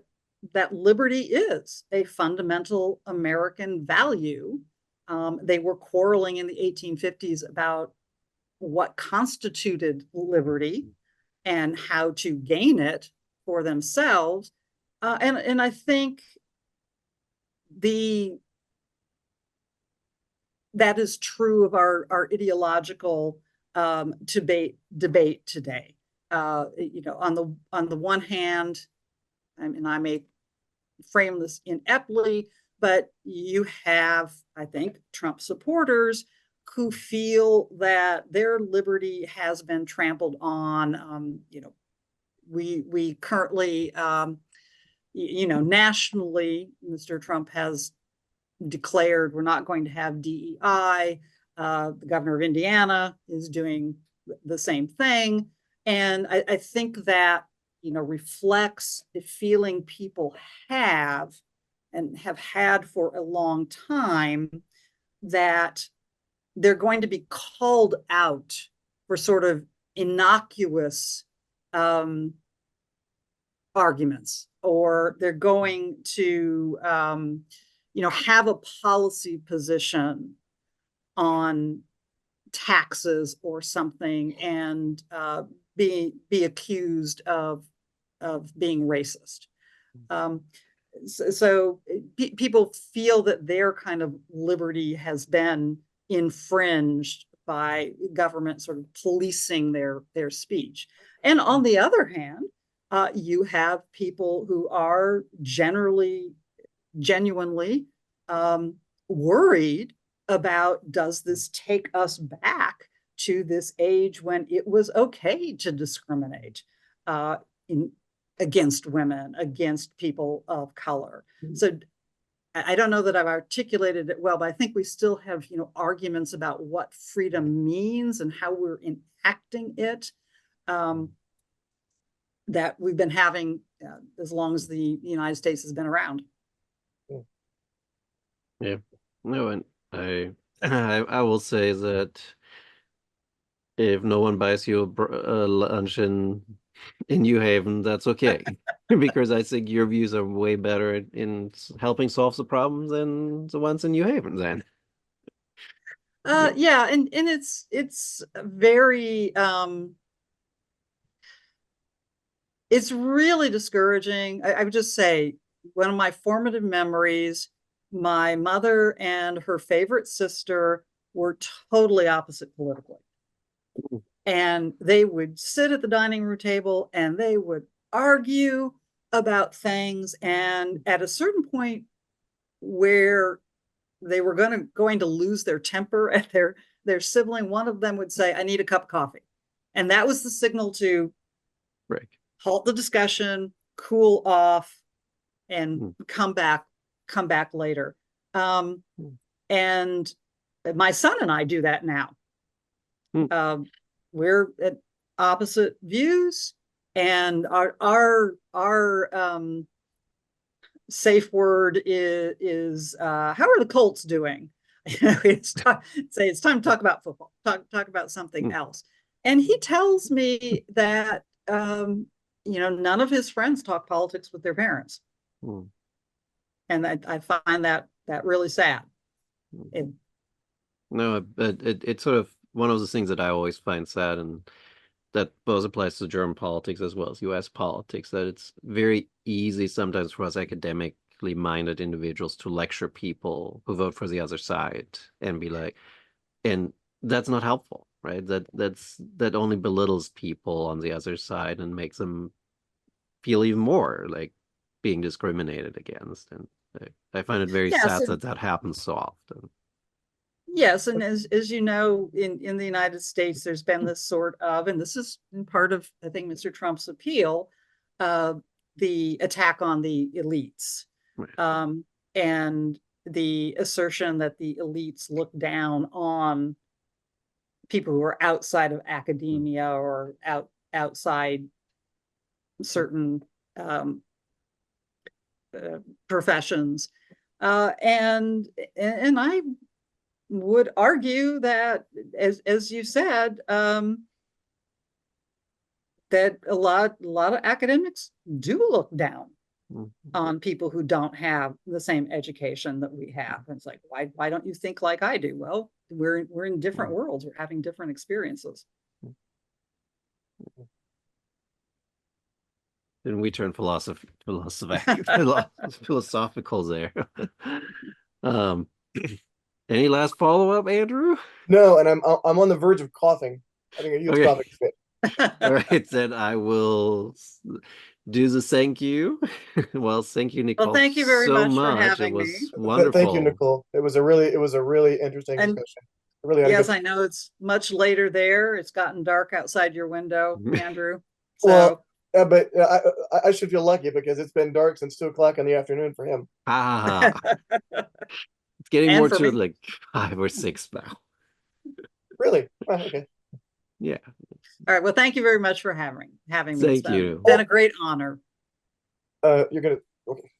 liberty is a fundamental American value. They were quarreling in the 1850s about what constituted liberty and how to gain it for themselves. And I think that is true of our ideological debate today. On the one hand, and I may frame this ineptly, but you have, I think, Trump supporters who feel that their liberty has been trampled on. We currently, nationally, Mr. Trump has declared we're not going to have DEI. The governor of Indiana is doing the same thing. And I think that, reflects a feeling people have and have had for a long time that they're going to be called out for sort of innocuous arguments, or they're going to, have a policy position on taxes or something and be accused of being racist. So people feel that their kind of liberty has been infringed by government sort of policing their speech. And on the other hand, you have people who are genuinely worried about, does this take us back to this age when it was okay to discriminate against women, against people of color? So I don't know that I've articulated it well, but I think we still have, arguments about what freedom means and how we're enacting it, that we've been having as long as the United States has been around. Yeah, no, and I will say that if no one buys you a lunch in New Haven, that's okay. Because I think your views are way better in helping solve the problem than the ones in New Haven then. Yeah, and it's very it's really discouraging. I would just say one of my formative memories, my mother and her favorite sister were totally opposite politically. And they would sit at the dining room table and they would argue about things. And at a certain point where they were going to lose their temper at their sibling, one of them would say, "I need a cup of coffee." And that was the signal to Right. halt the discussion, cool off, and come back later. And my son and I do that now. We're at opposite views, and our safe word is how are the Colts doing? It's say it's time to talk about football, talk about something else. And he tells me that none of his friends talk politics with their parents. And I find that really sad. No, but it's sort of one of those things that I always find sad, and that both applies to German politics as well as US politics, that it's very easy sometimes for us academically minded individuals to lecture people who vote for the other side and be like, and that's not helpful, right? That only belittles people on the other side and makes them feel even more like being discriminated against. And I find it very sad that happens so often. Yes, and as you know, in the United States, there's been this sort of, and this is part of, I think, Mr. Trump's appeal, the attack on the elites, and the assertion that the elites look down on people who are outside of academia or outside certain professions, and I would argue that, as you said, that a lot of academics do look down on people who don't have the same education that we have. And it's like, why don't you think like I do? Well, we're in different worlds. We're having different experiences. Then we turn philosophical there. Any last follow-up, Andrew? No, and I'm on the verge of coughing. I think a huge coughing fit. All right, then I will do the thank you. Well, thank you, Nicole. Well, thank you very much for having me. It was wonderful. Thank you, Nicole. It was a really interesting discussion. Yes, I know it's much later there. It's gotten dark outside your window, Andrew. So. Well, but I should feel lucky because it's been dark since 2:00 in the afternoon for him. It's getting more to like 5 or 6 now. Really? Oh, okay. Yeah. All right. Well, thank you very much for having me. Thank you. It's been a great honor. You're gonna okay.